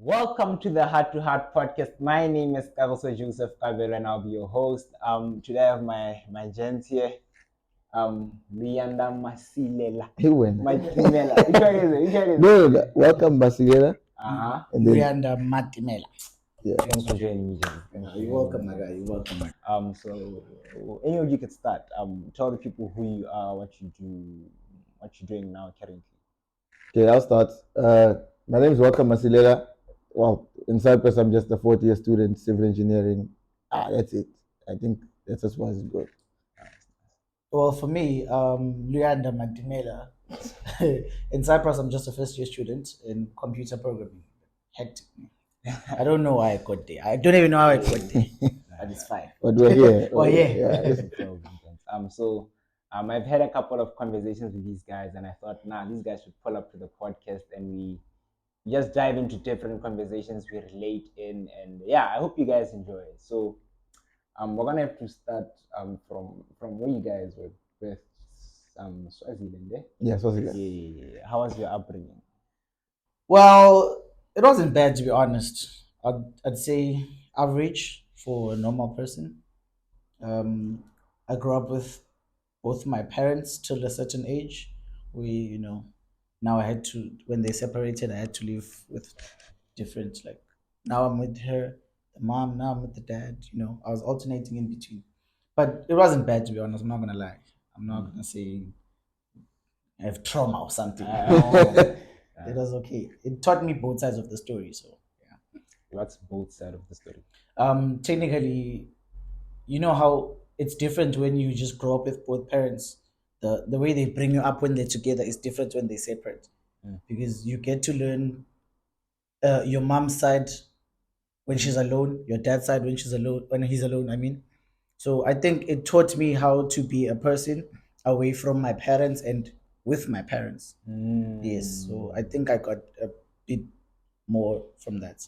Welcome to the Heart to Heart podcast. My name is Kagiso Joseph Kabelo, and I'll be your host. Today I have my gent here, Luyanda Masilela. Matimela. Which one is it? Which one is it? No, welcome Basilela. And then, Luyanda Matimela. yeah. Thanks for joining me, gent. You're welcome, my guy. You're welcome, my guy. So any of you can start. Tell the people who you are, what you do, what you're doing now currently. Okay, I'll start. My name is Welcome Masilela. Well, in Cyprus, I'm just a fourth-year student, civil engineering. That's it. I think that's as far as it goes. Well, for me, Luyanda Matimela. In Cyprus, I'm just a first-year student in computer programming. Hectic. I don't know why I got there. I don't even know how I got there. But it's fine. But we're here. Oh, yeah. I've had a couple of conversations with these guys, and I thought, these guys should pull up to the podcast and we just dive into different conversations we relate in, and I hope you guys enjoy it. So, we're gonna have to start from where you guys were with Swaziland, eh? Yeah, Swaziland. Yeah. How was your upbringing? Well, it wasn't bad, to be honest. I'd say average for a normal person. I grew up with both my parents till a certain age. Now I had to, when they separated, I had to live with different, like, now I'm with her, the mom, now I'm with the dad. I was alternating in between. But it wasn't bad, to be honest. I'm not going to lie. I'm not going to say I have trauma or something. It was okay. It taught me both sides of the story. So, yeah. What's both sides of the story? Technically, you know how it's different when you just grow up with both parents. The way they bring you up when they're together is different when they separate, because you get to learn your mom's side when she's alone, your dad's side when he's alone. I mean, so I think it taught me how to be a person away from my parents and with my parents. Yes, so I think I got a bit more from that.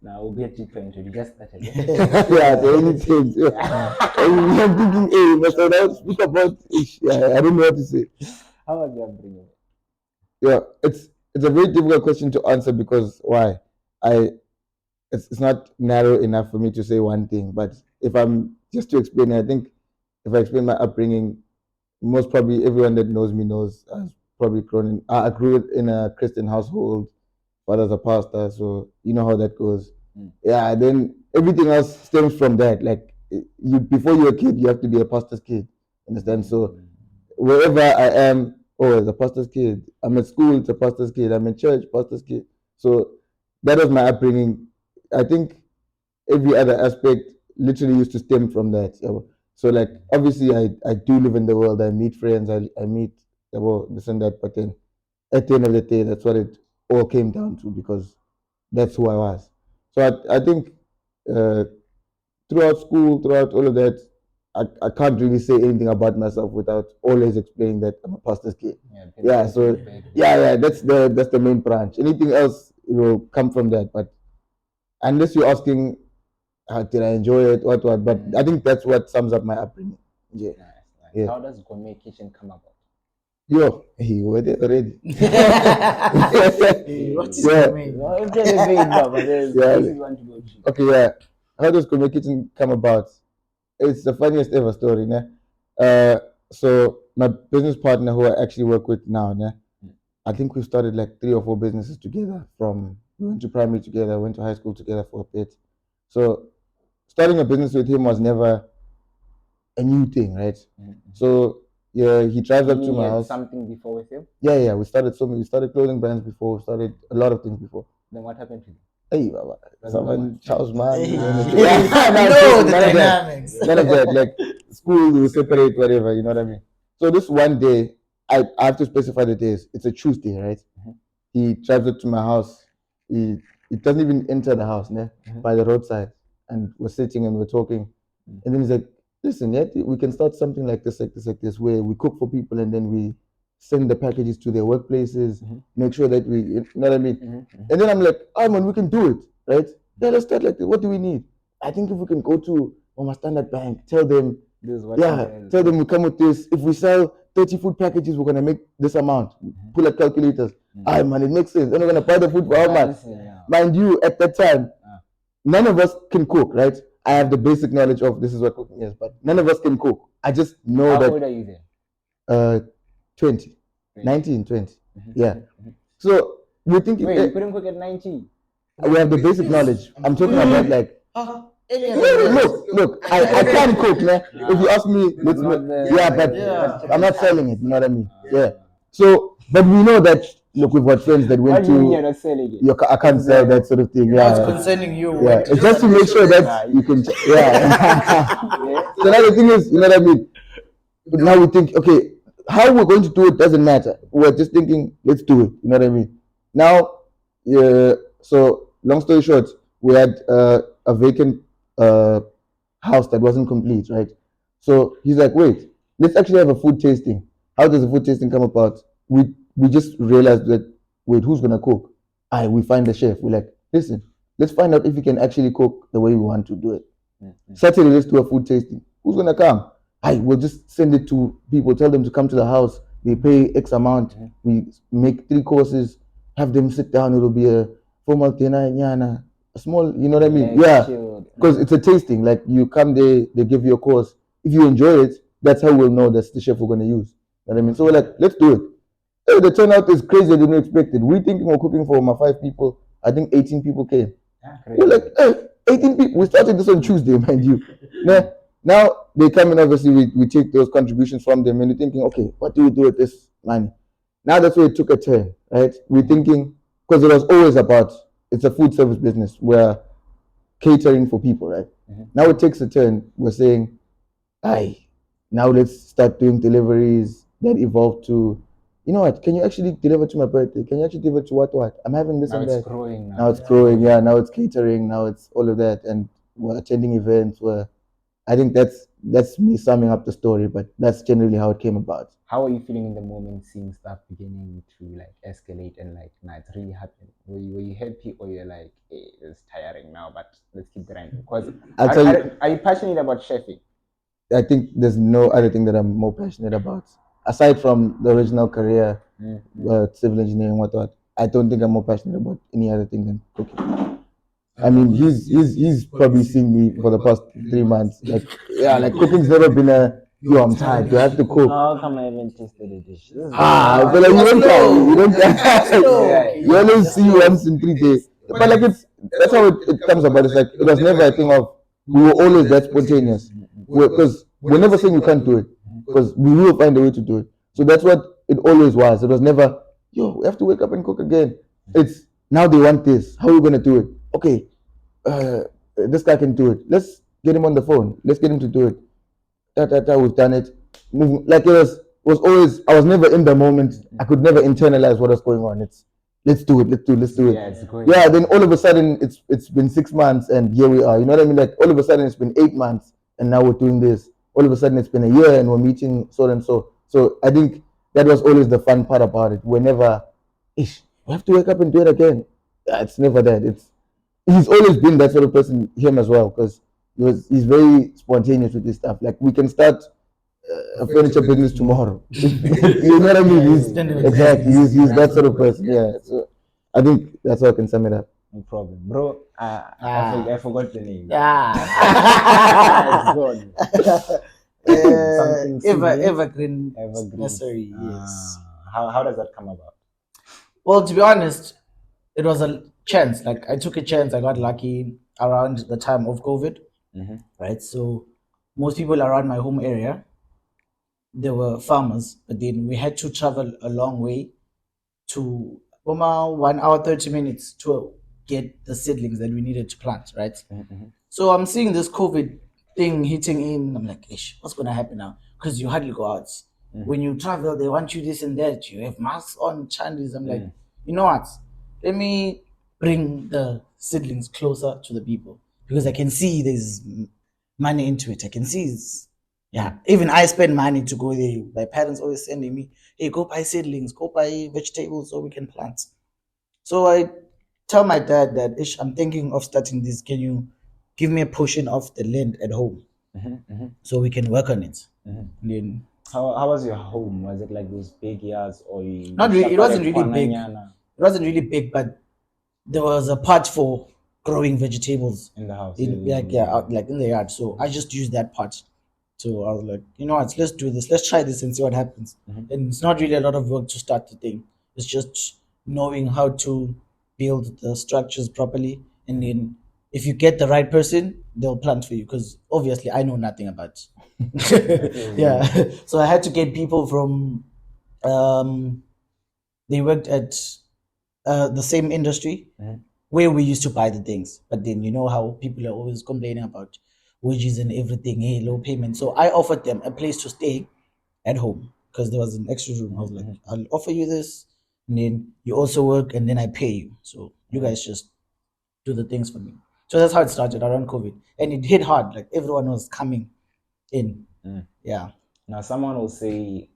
Now we'll get deeper into it. You just started. Yeah, the only thing. I'm thinking, hey, but I speak about I don't know what to say. How was your upbringing? Yeah, it's a very difficult question to answer because why? It's not narrow enough for me to say one thing. But if I'm just to explain, I think if I explain my upbringing, most probably everyone that knows me knows I've probably I grew in a Christian household. Father's a pastor, so you know how that goes. Yeah, then everything else stems from that. Like before you're a kid, you have to be a pastor's kid. Understand? So wherever I am, it's a pastor's kid. I'm at school, it's a pastor's kid. I'm in church, pastor's kid. So that was my upbringing. I think every other aspect literally used to stem from that. So like obviously I do live in the world. I meet friends. I meet this and that. But then at the end of the day, that's what it all came down to because that's who I was. So I think throughout school, throughout all of that, I can't really say anything about myself without always explaining that I'm a pastor's kid. That's the main branch. Anything else will come from that. But unless you're asking, did I enjoy it, what? But I think that's what sums up my upbringing. Yeah. Nice. Yeah. How does Gourmet Kitchen come about? Yo, he were there already. What is Yeah. Okay, yeah. How does Gourmet Kitchen come about? It's the funniest ever story, né? So my business partner who I actually work with now, né? I think we started like 3 or 4 businesses together. We went to primary together, went to high school together for a bit. So starting a business with him was never a new thing, right? So yeah, he drives up to my house. Something before with him? Yeah. We started clothing brands before. We started a lot of things before. Then what happened to you? Hey, Baba. Someone Charles man. No, the dynamics. None of that. Like school, we separate, whatever. You know what I mean? So this one day, I have to specify the days. It's a Tuesday, right? He drives up to my house. He doesn't even enter the house, by the roadside, and we're sitting and we're talking, and then he's like, "Listen, we can start something like this, where we cook for people and then we send the packages to their workplaces, make sure that you know what I mean?" And then I'm like, man, we can do it, right? Yeah, let's start like this. What do we need? I think if we can go to Mama Standard Bank, tell them, we come with this. If we sell 30 food packages, we're going to make this amount. Pull up calculators. Ah, man, it makes sense. They're not gonna buy the food for how much? Yeah. Mind you, at that time, none of us can cook, right? I have the basic knowledge of this is what cooking is, but none of us can cook. I just know How that. old are you then? 20, 19, 20. Yeah. So we're thinking, Wait, you couldn't cook at 19? we have the basic knowledge. I'm talking about like, look, I can cook, man. If you ask me, let's Not the- yeah, but Yeah. I'm not selling it. You know what I mean? Yeah. So, but we know that. Look, we've got friends that What went do you mean you're to. not selling it? I can't sell that sort of thing. Now it's Yeah. concerning you. Yeah. Wait, It's just to make sure that you can. Yeah. So now the thing is, you know what I mean? But now we think, okay, how we're going to do it doesn't matter. We're just thinking, let's do it. You know what I mean? Now, so long story short, we had a vacant house that wasn't complete, right? So he's like, wait, let's actually have a food tasting. How does a food tasting come about? We just realized that, wait, who's gonna cook? We find the chef. We're like, listen, let's find out if he can actually cook the way we want to do it. Saturday, let's do a food tasting. Who's gonna come? We'll just send it to people, tell them to come to the house. They pay X amount. We make 3 courses, have them sit down. It'll be a formal dinner, nyana, a small, you know what I mean? Yeah, because it's a tasting. Like you come there, they give you a course. If you enjoy it, that's how we'll know that's the chef we're gonna use. You know what I mean? So we're like, let's do it. Hey, the turnout is crazy than we expected. We thinking we're cooking for 5 people. I think 18 people came. We're like, hey, 18 people. We started this on Tuesday, mind you. Now they come in, obviously, we take those contributions from them, and you're thinking, okay, what do we do with this money? Now that's where it took a turn, right? We're thinking, because it was always about, it's a food service business. We're catering for people, right? Now it takes a turn. We're saying, now let's start doing deliveries. That evolved to, you know what, can you actually deliver to my birthday? Can you actually deliver to what? I'm having this Now and it's that. growing. Now it's growing, yeah. Now it's catering. Now it's all of that, and we're attending events. I think that's me summing up the story, but that's generally how it came about. How are you feeling in the moment, seeing stuff beginning to like escalate and like, nah, it's really happening? Were you happy, or you're like, hey, it's tiring now, but let's keep grinding? Because are you passionate about chefing? I think there's no other thing that I'm more passionate about aside from the original career, civil engineering, whatnot. I don't think I'm more passionate about any other thing than cooking. I mean, he's probably seen me for the past 3 months. Like, yeah, like cooking's never been I'm tired. You have to cook. How come I haven't tasted a dish? So like you don't try. You don't try. You only see once in 3 days. But like that's how it comes about. It's like it was never a thing of we were always that spontaneous. Because we're never saying you can't do it. Because we will find a way to do it. So that's what it always was. It was never, we have to wake up and cook again. It's now they want this. How are we gonna do it? Okay, this guy can do it. Let's get him on the phone. Let's get him to do it. We've done it. Like it was always. I was never in the moment. I could never internalize what was going on. Let's do it. Yeah, it's going. Yeah. Then all of a sudden, it's been 6 months, and here we are. You know what I mean? Like all of a sudden, it's been 8 months, and now we're doing this. All of a sudden, it's been a year, and we're meeting so and so. So I think that was always the fun part about it. Whenever, we have to wake up and do it again. It's never that. He's always been that sort of person. Him as well, because he's very spontaneous with this stuff. Like we can start a furniture business tomorrow. You know what I mean? Exactly. He's that sort of person. Yeah. So I think that's how I can sum it up. No problem, bro. I forgot the name. It's gone. Evergreen. Nursery. Yes. How does that come about? Well, to be honest, it was a chance. Like I took a chance. I got lucky around the time of COVID, right? So most people around my home area, they were farmers, but then we had to travel a long way to 1 hour 30 minutes to get the seedlings that we needed to plant, right? So I'm seeing this COVID thing hitting in. I'm like, what's gonna happen now? Because you hardly go out. When you travel, they want you this and that. You have masks on, chandies. I'm like, you know what? Let me bring the seedlings closer to the people because I can see there's money into it. I can see even I spend money to go there. My parents always sending me, hey, go buy seedlings, go buy vegetables so we can plant. So I tell my dad that I'm thinking of starting this. Can you give me a portion of the land at home so we can work on it? Then How was your home? Was it like those big yards, or you Not really. It shafted wasn't really big. Kwananyana It wasn't really big, but there was a part for growing vegetables in the house? in like out, like in the yard. So I just used that part. So I was like, you know what, let's do this. Let's try this and see what happens. And it's not really a lot of work to start the thing. It's just knowing how to build the structures properly, and then if you get the right person, they'll plant for you. Because obviously, I know nothing about. Yeah, so I had to get people from. Um, they worked at the same industry where we used to buy the things. But then you know how people are always complaining about wages and everything, hey, low payment. So I offered them a place to stay at home because there was an extra room. I was like, I'll offer you this, and then you also work, and then I pay you. So you guys just do the things for me. So that's how it started around COVID, and it hit hard. Like everyone was coming in. Yeah. Now, someone will say,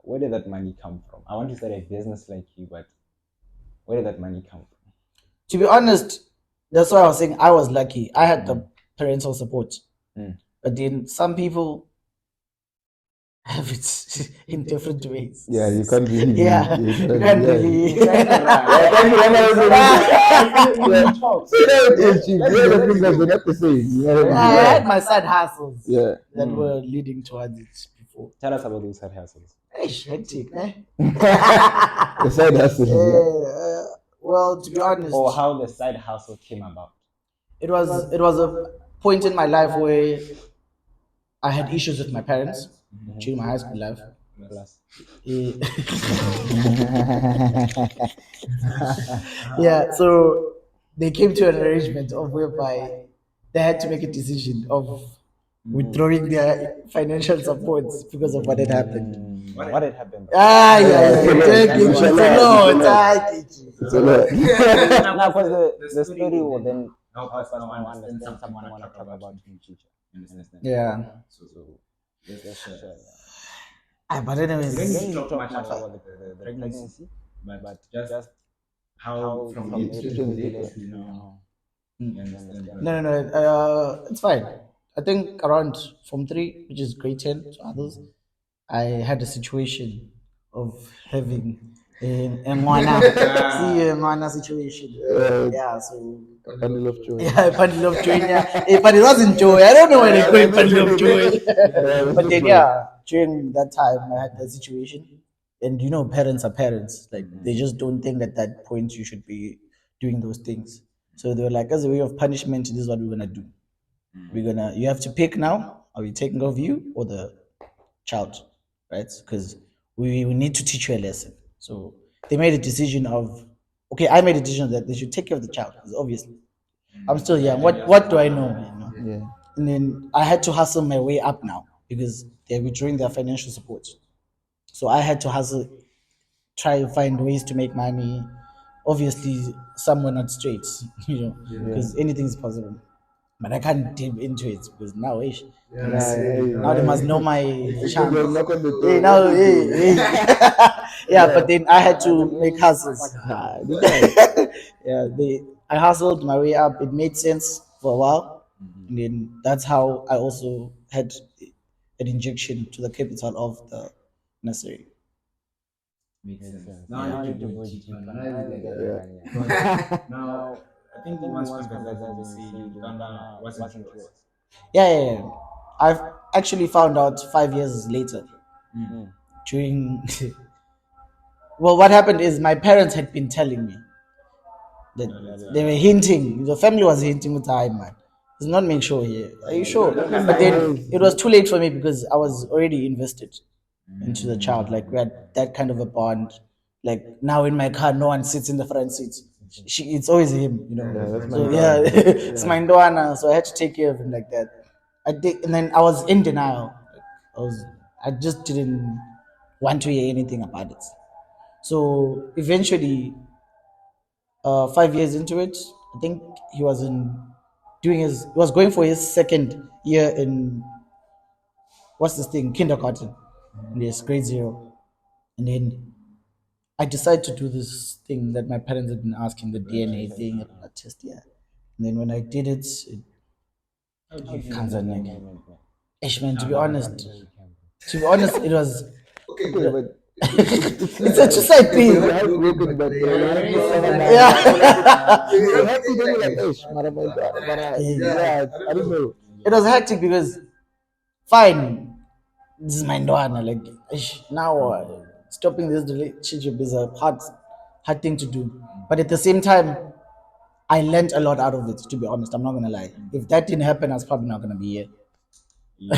where did that money come from? I want to start a business like you, but where did that money come from? To be honest, that's why I was saying I was lucky. I had the parental support, but then some people have it in different ways. Yeah, you can't really. Yeah, you you can't- can't yeah. really. They're not the same. You know what I I mean? had my side hustles Yeah. that were leading towards it before. Tell us about those side hustles. Hey, hectic, eh? The side hustle. Well, to be honest, Or how the side hustle came about. it was a point in my life where I had issues with my parents during my high school life. Plus. Eh, yeah, so they came to an arrangement of whereby they had to make a decision of withdrawing their financial support because of what had happened. What had happened? Ah, yeah, It's a lot. thank you. It's It's a a lot. lot. Ah, thank you. It's a lot. Now, because the story will then help us now understand someone want to talk about in the future. You understand? Yeah. So let's share. Ah, but anyways, We don't need to talk much about the pregnancy, but just how from you- April you- to now. You understand? no, it's fine. I think around Form 3, which is grade 10 to others, I had a situation of having a Mwana, see a Mwana situation. Yeah, so Bundle of joy. yeah, bundle of joy. Yeah, but it wasn't joy. I don't know where they call it bundle of joy. But then yeah, during that time I had that situation, and you know, parents are parents. Like they just don't think at that point you should be doing those things. So they were like, as a way of punishment, this is what we're gonna do. You have to pick now. Are we taking care of you or the child, right? Because we need to teach you a lesson. So they made a decision of, okay, I made a decision that they should take care of the child because obviously I'm still young. What do I know? You know? Yeah. And then I had to hustle my way up now because they're withdrawing their financial support. So I had to hustle, try to find ways to make money. Obviously, some were not straight, you know, because anything is possible. But I can't dip into it because now, now they must know my charm. They'll knock on the door. Hey, now, hey. Yeah, but then I had to make hustles. Yeah, I hustled my way up. It made sense for a while, and then that's how I also had an injection to the capital of the nursery. Makes sense. Now Now I I need need to to go go deeper. deeper. Now I need to Yeah. Now, I think you once emphasized when you say Uganda wasn't yours. Yeah. I've actually found out 5 years later during. Well, what happened is my parents had been telling me that they were hinting. The family was hinting with time, man. It's not make sure here. Are you sure? But then it was too late for me because I was already invested into the child. Like we had that kind of a bond. Like now in my car, no one sits in the front seat. It's always him, you know. that's my So dog. yeah, it's my Ndoana. So I had to take care of him like that. I did, and then I was in denial. I just didn't want to hear anything about it. So eventually, 5 years into it, I think he was he was going for his second year in what's this thing, kindergarten. Yes, grade 0. And then I decided to do this thing that my parents had been asking, the DNA thing, a blood test, yeah. And then when I did it How do you feel comes at at that me. moment, man? Ish, man, to be honest, To be honest, it was. Okay, but It's a suicide thing. you're heartbroken, but you're happy someone died. Yeah. You're happy, then you're like, "Ish, mara, my God, yeah, I don't know." It was hectic because, fine, this is my ndwana. Like, now stopping this relationship is a hard thing to do. But at the same time, I learned a lot out of it. To be honest, I'm not gonna lie. If that didn't happen, I was probably not gonna be here.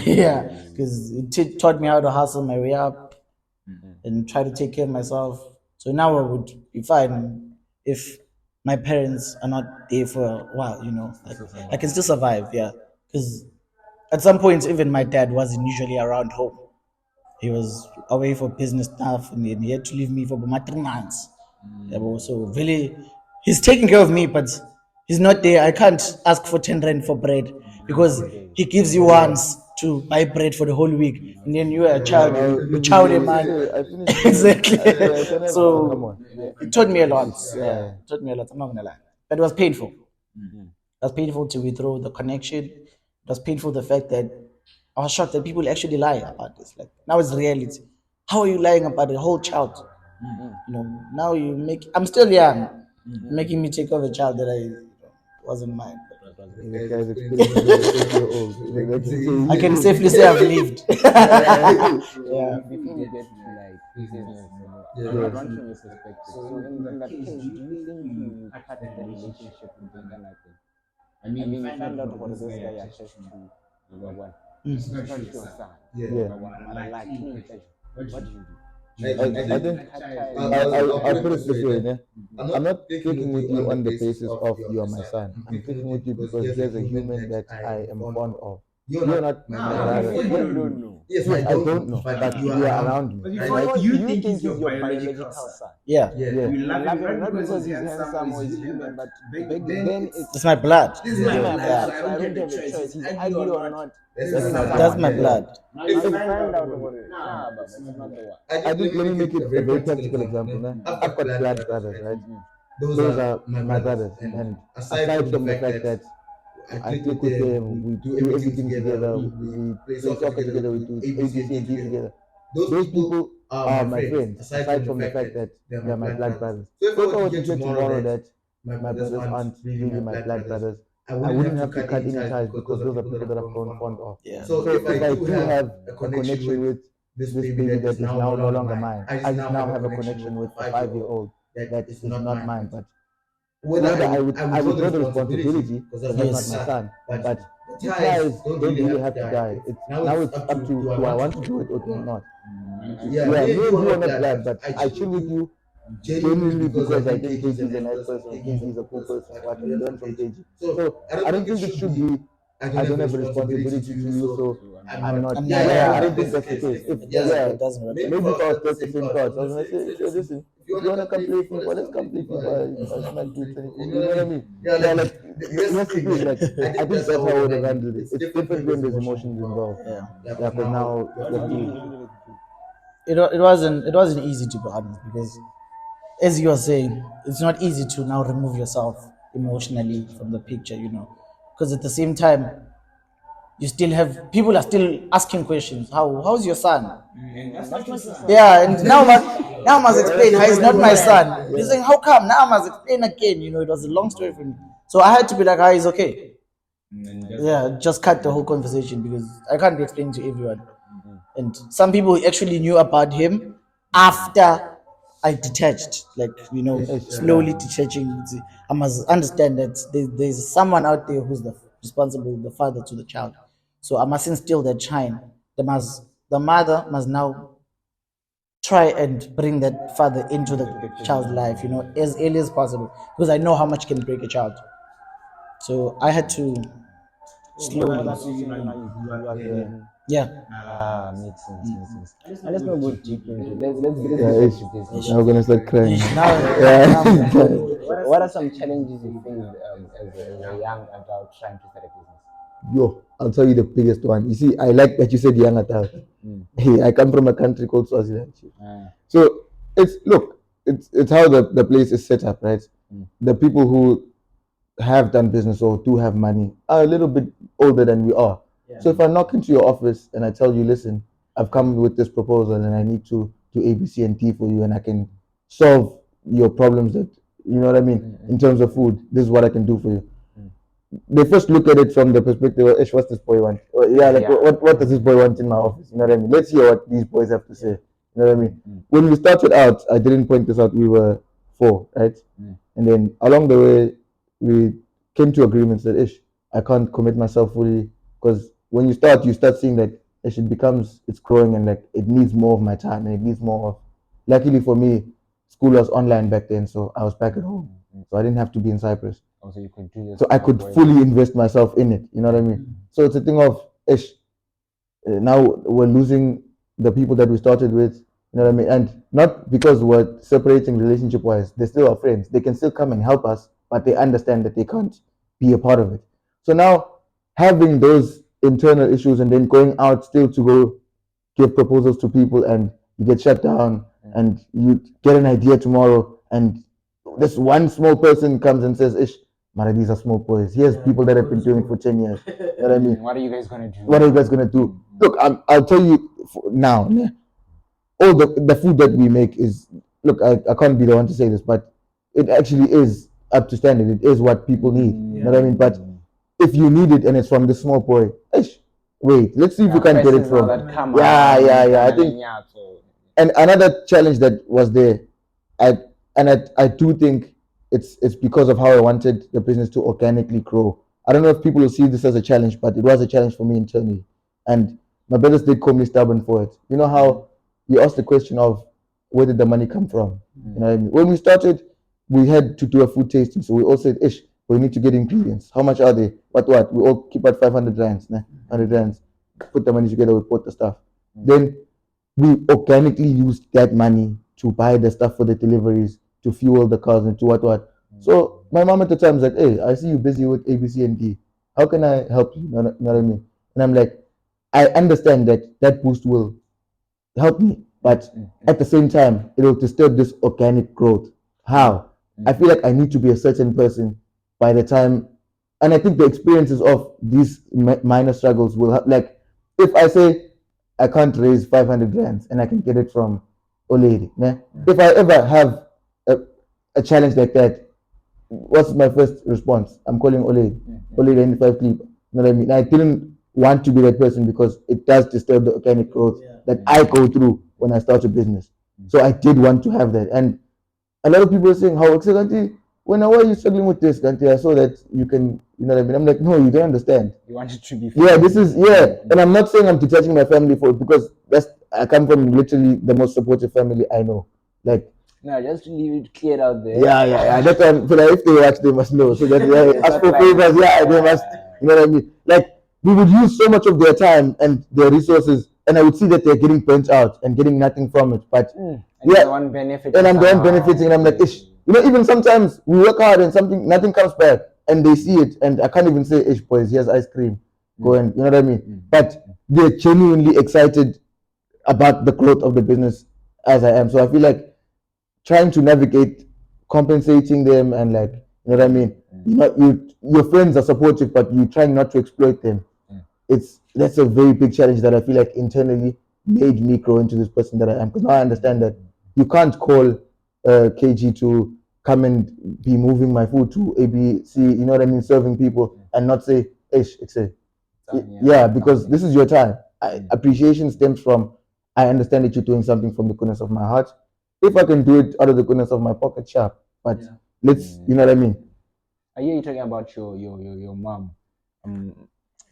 Yeah, because it taught me how to hustle my way up and try to take care of myself. So now I would be fine if my parents are not there for a while. Like, I can still survive. Yeah, because at some points, even my dad wasn't usually around home. He was away for business stuff, and then he had to leave me for about 3 months. Yeah, but so really, he's taking care of me, but he's not there. I can't ask for 10 rand for bread because he gives you once to buy bread for the whole week, and then you are a child, you child a man. I finished. Exactly. Come So on. it taught me a lot. Yeah, it taught me a lot. I'm not gonna lie, but it was painful. It was painful to withdraw the connection. It was painful the fact that I was shocked that people actually lie about this. Like, now it's reality. How are you lying about a whole child? Now you make. I'm still young, making me take off a child that wasn't mine. The guy's experiencing as a 30-year-old. That's insane. I can safely say I've lived. Yeah. Before we get to like business, Yeah. I want from your perspective. So in that case, do you think you cut the relationship with the thing? I mean, you find out what this guy access to number one. It's not your son. Yeah. Like me, what do you do? I think I'll put it this way. Yeah? I'm not speaking with you on the basis of you are my son. I'm speaking with you because there's a human that I am fond of. You're not my brother. You don't know. Yes, I don't know, but you are around me. Because you think he's your biological son. Yeah. Yeah. You love him not because he's handsome or he's human, but back then It's my blood. this is my blood. So I don't have a choice. He's ugly or not. That's my blood. Now you find out about it. Nah, but it's not the one. I think let me make it a very practical example. Nah? I've got blood brothers, right? Those are my brothers, and aside from the fact that I click with them, we do everything together, we play soccer together, we do ABC and D together. Those people are my friends, aside from the fact that they're my blood brothers. So if I were to get tomorrow that my brothers aren't really my blood brothers, I wouldn't have to cut any ties because those are people that I've grown fond of. Yeah. So if I do have a connection with this baby that is now no longer mine, I just now have a connection with a 5-year-old that is not mine, but whether I would draw the responsibility because that's not my son, but the ties don't really have to die. It's up to do I want to do it or do not. Yeah, me and you are not blood, but I chill with you genuinely because I think KG is a nice person, KG is a cool person, what we learn from KG. So I don't think it should be I don't have a responsibility to you, so I'm not. I don't think that's the case. It doesn't work. Maybe if I was practicing thoughts, I was gonna say, listen, if you wanna come play FIFA, let's come play FIFA. I smack you 24. You know what I mean? Yeah, like yes, it is. Like I think that's how I would have handled it. It's different when there's emotions involved. Yeah. Because now It wasn't easy, to be honest, because as you are saying, it's not easy to now remove yourself emotionally from the picture, because at the same time you still have people are still asking questions. How's your son? Yeah, and now I must explain how he's not my son. He's saying, how come? Now I must explain again. It was a long story for me. So I had to be like, he's okay. Yeah, just cut the whole conversation because I can't be explaining to everyone. And some people actually knew about him after I detached, slowly detaching. I must understand that there's someone out there who's the father to the child. So I must instill that shine. The mother must now try and bring that father into the child's life, as early as possible, because I know how much can break a child. So I had to slowly. Yeah. Makes sense. And let's not go deep into it. Let's get yeah, into business. now we're gonna start crying. What are some challenges you face as a young adult trying to start a business? Yo, I'll tell you the biggest one. You see, I like that you said young adult. Hey, I come from a country called Swaziland. So it's how the place is set up, right? The people who have done business or do have money are a little bit older than we are. Yeah. So if I knock into your office and I tell you, listen, I've come with this proposal and I need to do A, B, C, and D for you, and I can solve your problems that, you know what I mean, in terms of food. This is what I can do for you. They first look at it from the perspective of, what's this boy want? Or, yeah, like what does this boy want in my office? You know what I mean? Let's hear what these boys have to say. You know what I mean? When we started out, I didn't point this out, we were 4, right? And then along the way, we came to agreements that I can't commit myself fully, because when you start seeing that it becomes, it's growing, and like it needs more of my time, and it needs more of. Luckily for me, school was online back then, so I was back at home, so I didn't have to be in Cyprus. Also, you could do this. So I could fully invest myself in it. You know what I mean? So it's a thing of now we're losing the people that we started with. You know what I mean? And not because we're separating relationship wise, they're still our friends. They can still come and help us, but they understand that they can't be a part of it. So now having those internal issues and then going out still to go give proposals to people, and you get shut down, and you get an idea tomorrow, and this one small person comes and says, Mara, these are small boys. Here's people that have been doing it for 10 years. You know what I mean? What are you guys gonna do? What are you guys gonna do? Look, I'll tell you now. All the food that we make is, look, I can't be the one to say this, but it actually is up to standard. It is what people need. You know what I mean? But if you need it and it's from this small boy, wait, let's see if we can get it from. I think. And another challenge that was there, I do think it's because of how I wanted the business to organically grow. I don't know if people will see this as a challenge, but it was a challenge for me internally. And my brothers did call me stubborn for it. You know how you asked the question of where did the money come from? You know what I mean? When we started, we had to do a food tasting. So we all said, we need to get ingredients. How much are they? What? We all keep at 500 rands, 100 rands. Put the money together, we bought the stuff. Then we organically used that money to buy the stuff for the deliveries, to fuel the cars, and to what. So my mom at the time was like, I see you busy with A, B, C, and D. How can I help you? You know what I mean? And I'm like, I understand that boost will help me, but at the same time, it will disturb this organic growth. How? I feel like I need to be a certain person by the time, and I think the experiences of these minor struggles will help. Like, if I say I can't raise 500 rands and I can get it from Oledi, if I ever have a challenge like that, what's my first response? I'm calling Oledi 95 clip. You know what I mean? I didn't want to be that person because it does disturb the organic growth that I go through when I start a business. So I did want to have that. And a lot of people are saying, how when why are you struggling with this, Ganti? I saw that you can, you know what I mean? I'm like, no, you don't understand. You want it to be this is and I'm not saying I'm detaching my family for it, because I come from literally the most supportive family I know. Like, no, just to leave it cleared out there. That's why I feel like if they watch, they must know. So that ask for favors, they must, you know what I mean? Like, we would use so much of their time and their resources, and I would see that they're getting burnt out and getting nothing from it. But and the one benefiting, and I'm the one benefiting, and I'm like, you know, even sometimes we work hard and nothing comes back, and they see it, and I can't even say, boys, here's ice cream, go and, you know what I mean? But they're genuinely excited about the growth of the business as I am. So I feel like trying to navigate compensating them, and like, you know what I mean? You know, your friends are supportive, but you're trying not to exploit them. That's a very big challenge that I feel like internally made me grow into this person that I am. Because now I understand that you can't call KG to come and be moving my food to ABC, you know what I mean, serving people, and not say, because this is your time. Appreciation stems from, I understand that you're doing something from the goodness of my heart. If I can do it out of the goodness of my pocket, sharp. But let's, you know what I mean? I hear you talking about your mom.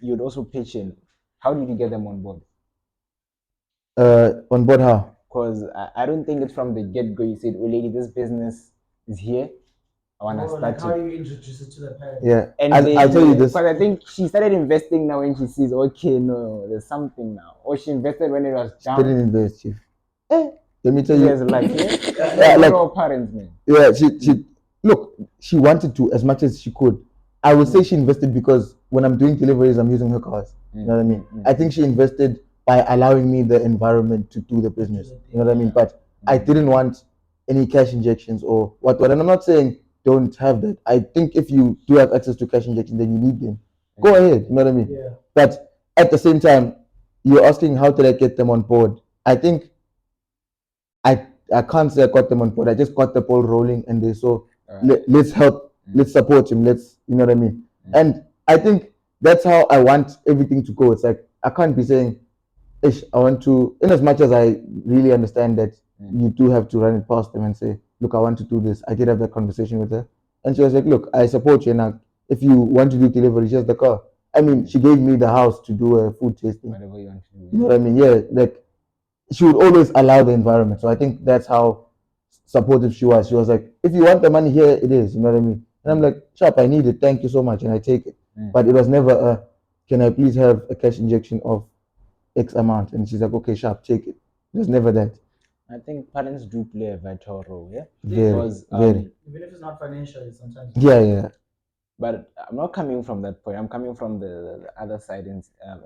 You'd also pitch in. How did you get them on board? On board how? Because I don't think it's from the get-go. You said, oh lady, this business is here. I want to start how you introduce it to the parents. Yeah, and I'll tell you this. Because I think she started investing now when she sees, okay, no, there's something now. Or she invested when it was down. She didn't invest, Chief. Let me tell you. Like all parents, man. Yeah, she wanted to as much as she could. I would say she invested because when I'm doing deliveries, I'm using her cars. You know what I mean? I think she invested by allowing me the environment to do the business. You know what I mean? But I didn't want any cash injections or what. And I'm not saying don't have that. I think if you do have access to cash injections, then you need them. Go ahead. You know what I mean? But at the same time, you're asking how did I get them on board? I think I can't say I got them on board. I just got the ball rolling, and they saw let's help, let's support him, let's, you know what I mean. And I think that's how I want everything to go. It's like I can't be saying, Ish, I want to, in as much as I really understand that you do have to run it past them and say, look, I want to do this. I did have that conversation with her, and she was like, look, I support you, and if you want to do delivery, here's the car. I mean, she gave me the house to do a food tasting. Whatever you want to do. You know what I mean? Yeah, like she would always allow the environment. So I think that's how supportive she was. She was like, if you want the money, here it is. You know what I mean? And I'm like, sharp, I need it. Thank you so much. And I take it. But it was never a, can I please have a cash injection of X amount? And she's like, okay, sharp, take it. It was never that. I think parents do play a vital role, yeah? Very, Because, very. Even if it's not financial, sometimes. Yeah. But I'm not coming from that point. I'm coming from the other side in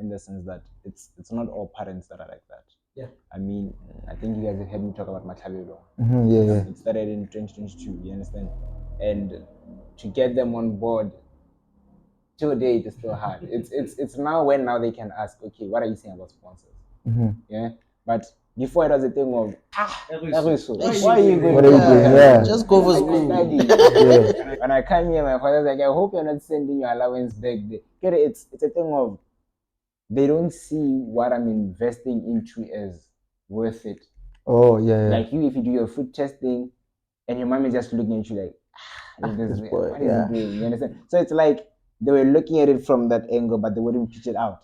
the sense that it's not all parents that are like that. Yeah. I mean, I think you guys have heard me talk about my Kabelo. Yeah. It started in 2022, you understand? And to get them on board till date is still hard. It's now when now they can ask, okay, what are you saying about sponsors? Yeah. But before it was a thing of why are you going? What are you doing? Yeah. Just go for school. Yeah. When I come here, my father's like, I hope you're not sending your allowance back there. Get it? It's a thing of they don't see what I'm investing into as worth it. Oh yeah. Like you, if you do your food testing, and your mom is just looking at you like, This boy, what is he doing? You understand? So it's like they were looking at it from that angle, but they wouldn't pitch it out.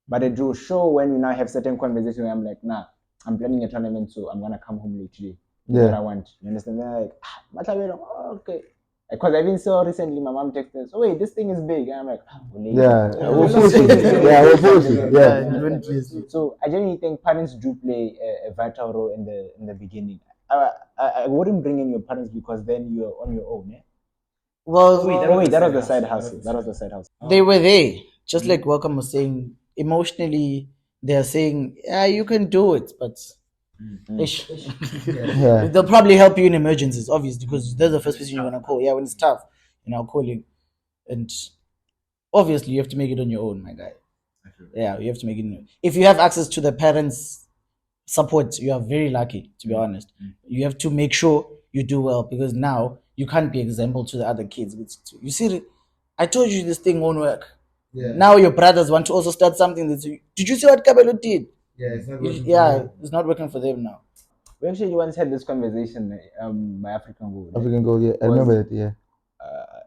But it will show when we now have certain conversations where I'm like, nah, I'm planning a tournament, so I'm gonna come home late today. That's what I want. You understand? They're like, okay. Because I even saw recently my mom texted us, oh wait, this thing is big. And I'm like, we'll push it. Yeah. So I genuinely think parents do play a vital role in the beginning. I wouldn't bring in your parents because then you're on your own. Eh? Well, That was the side hustle. That was the side hustle. they were there, just like Welcome was saying. Emotionally, they're saying, yeah, you can do it, but ish. Yeah. They'll probably help you in emergencies, obviously, because they're the first person you're gonna call. Yeah, when it's tough, I'll call you. And obviously, you have to make it on your own, my guy. Yeah, you have to make it. If you have access to the parents' support, you are very lucky, to be honest. You have to make sure you do well, because now you can't be example to the other kids. You see, I told you this thing won't work. Yeah. Now your brothers want to also start something. Did you see what Kabelo did? Yeah, it's not working. It's not working for them now. We actually once had this conversation by African Gold. African Gold, yeah. I remember that, yeah.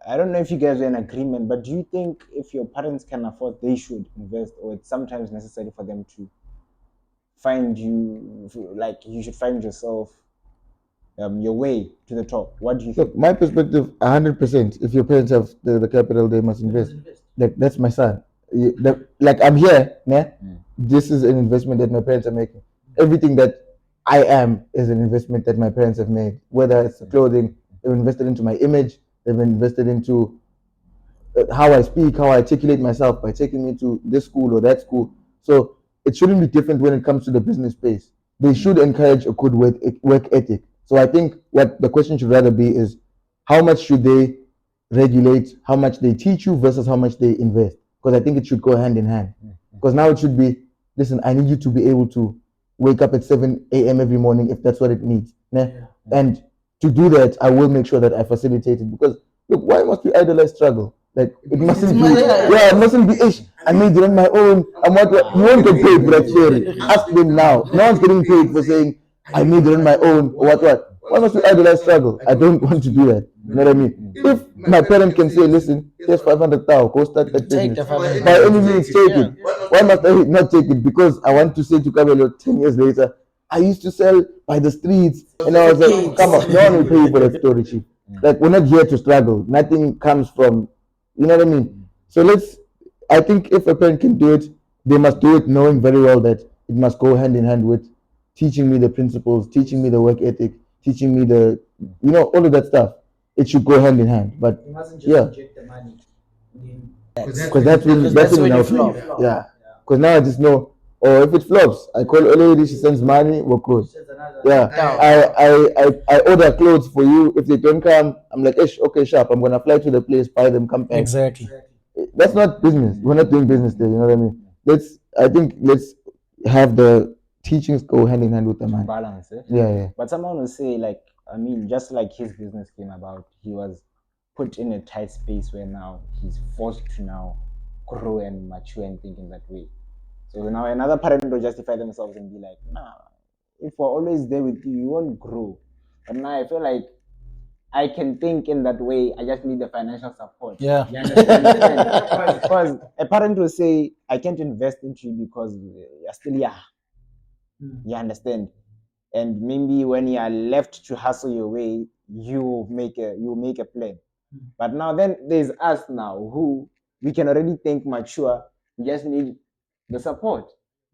I don't know if you guys are in agreement, but do you think if your parents can afford, they should invest, or it's sometimes necessary for them to find you, like you should find yourself your way to the top? What do you think? Look, my perspective, 100%. If your parents have the capital, they must invest. Like that's my son. Like I'm here, yeah. This is an investment that my parents are making. Everything that I am is an investment that my parents have made. Whether it's clothing, they've invested into my image. They've invested into how I speak, how I articulate myself by taking me to this school or that school. So it shouldn't be different when it comes to the business space. They should encourage a good work ethic. So I think what the question should rather be is, how much should they regulate, how much they teach you versus how much they invest? Because I think it should go hand in hand. Because now it should be, listen, I need you to be able to wake up at 7 a.m. every morning if that's what it needs. And to do that, I will make sure that I facilitate it. Because look, why must we idolize struggle? Like it mustn't be, it mustn't be ish. I made it on my own. You won't get paid for that theory. Ask them now. No one's getting paid for saying I made it on my own or what. Why must we idolize struggle? I don't want to do that. You know what I mean? If my parent can say, listen, here's 500,000, go start that business. By any means, take it. Why must I not take it? Because I want to say to Kabelo 10 years later, I used to sell by the streets, and I was like, come on, no one will pay you for that story, chief. Like, we're not here to struggle. Nothing comes from, you know what I mean? So I think if a parent can do it, they must do it knowing very well that it must go hand in hand with teaching me the principles, teaching me the work ethic, teaching me all of that stuff. It should go hand in hand. But You mustn't just inject the money. because that's when you flop. Yeah. Because now I just know, or if it flops, I call a lady, she sends money, we're close. Yeah. I order clothes for you. If they don't come, I'm like, okay, sharp. I'm gonna fly to the place, buy them, come back. Exactly. That's not business. We're not doing business there. You know what I mean? Let's have the teachings go hand in hand with the money. Balance it. Yeah. But someone will say, like, I mean, just like his business came about, he was put in a tight space where now he's forced to now grow and mature and think in that way. So now another parent will justify themselves and be like, nah, if we're always there with you, you won't grow. But now I feel like I can think in that way. I just need the financial support. Yeah. You understand? Because a parent will say, I can't invest into you because you're still young. You understand? And maybe when you are left to hustle your way, you make a plan. But now then there's us now who we can already think mature. We just need the support.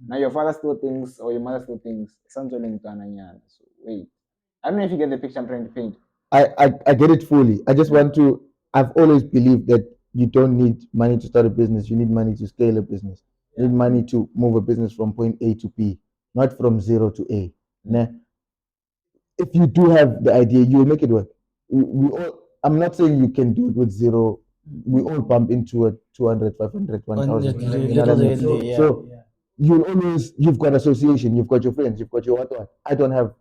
Now your father still thinks or your mother still thinks, so wait. I don't know if you get the picture I'm trying to paint. I get it fully. I just want to. I've always believed that you don't need money to start a business. You need money to scale a business. You need money to move a business from point A to B, not from zero to A. Nah. If you do have the idea, you will make it work. We all. I'm not saying you can do it with zero. We all bump into it 200, 500, 1,000. You know what I mean? So you'll always. You've got association. You've got your friends. You've got your what. I don't have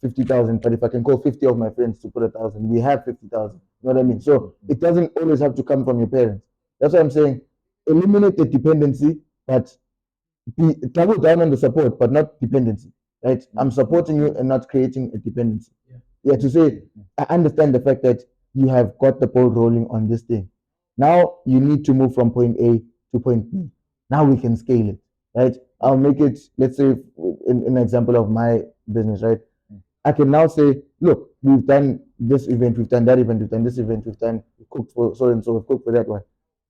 50,000, but if I can call 50 of my friends to put 1,000, we have 50,000. You know what I mean? So it doesn't always have to come from your parents. That's what I'm saying. Eliminate the dependency, but double down on the support, but not dependency. Right? I'm supporting you and not creating a dependency. Yeah, to say I understand the fact that you have got the ball rolling on this thing. Now you need to move from point A to point B. Now we can scale it. Right? I'll make it, let's say, in an example of my business, right? I can now say, look, we've done this event, we've done that event, we've done this event, we've cooked for so and so, we've cooked for that one.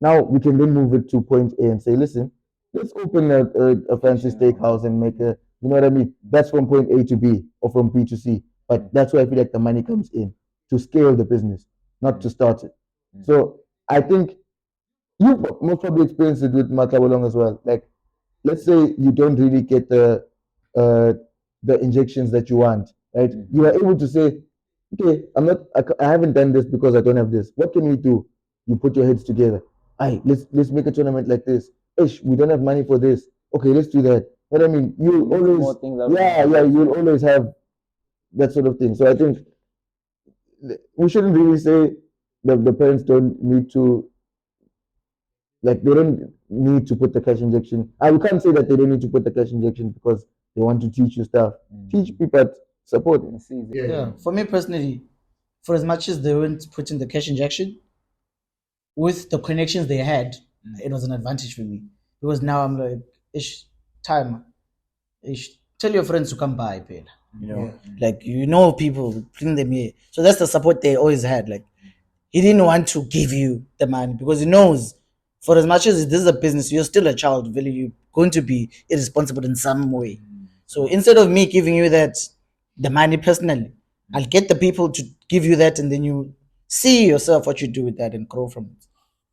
Now we can then move it to point A and say, listen, let's open a fancy steakhouse and make a, you know what I mean? That's from point A to B or from B to C. But that's where I feel like the money comes in to scale the business, not to start it. So I think you most probably experienced it with Matabolong as well. Like, let's say you don't really get uh, the injections that you want, right? You are able to say, okay, I haven't done this because I don't have this. What can we do? You put your heads together. Aye, let's make a tournament like this. Ish, we don't have money for this. Okay, let's do that. What I mean, you always, you'll always have that sort of thing. So I think we shouldn't really say that the parents don't need to, like, they don't need to put the cash injection. I can't say that they don't need to put the cash injection because they want to teach you stuff. Teach people, but support. Yeah. For me personally, for as much as they weren't putting the cash injection, with the connections they had, it was an advantage for me. Because now I'm like, ish, time. Ish, tell your friends to come by, Pela. You know, like, you know, people, bring them here. So that's the support they always had. Like, he didn't want to give you the money because he knows, for as much as this is a business, you're still a child. Really, you're going to be irresponsible in some way. So instead of me giving you that, the money personally, I'll get the people to give you that, and then you see yourself what you do with that and grow from it.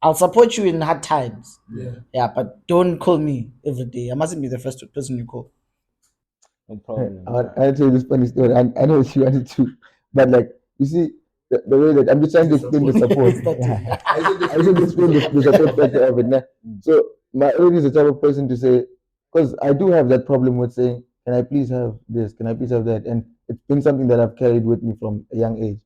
I'll support you in hard times. Yeah, but don't call me every day. I mustn't be the first person you call. No problem. I'll tell you this funny story. I know she wanted to, but like, you see, the way that I'm just trying to explain the support. I should explain the support factor of it. Nah. So my own is the type of person to say, because I do have that problem with saying, can I please have this? Can I please have that? And it's been something that I've carried with me from a young age.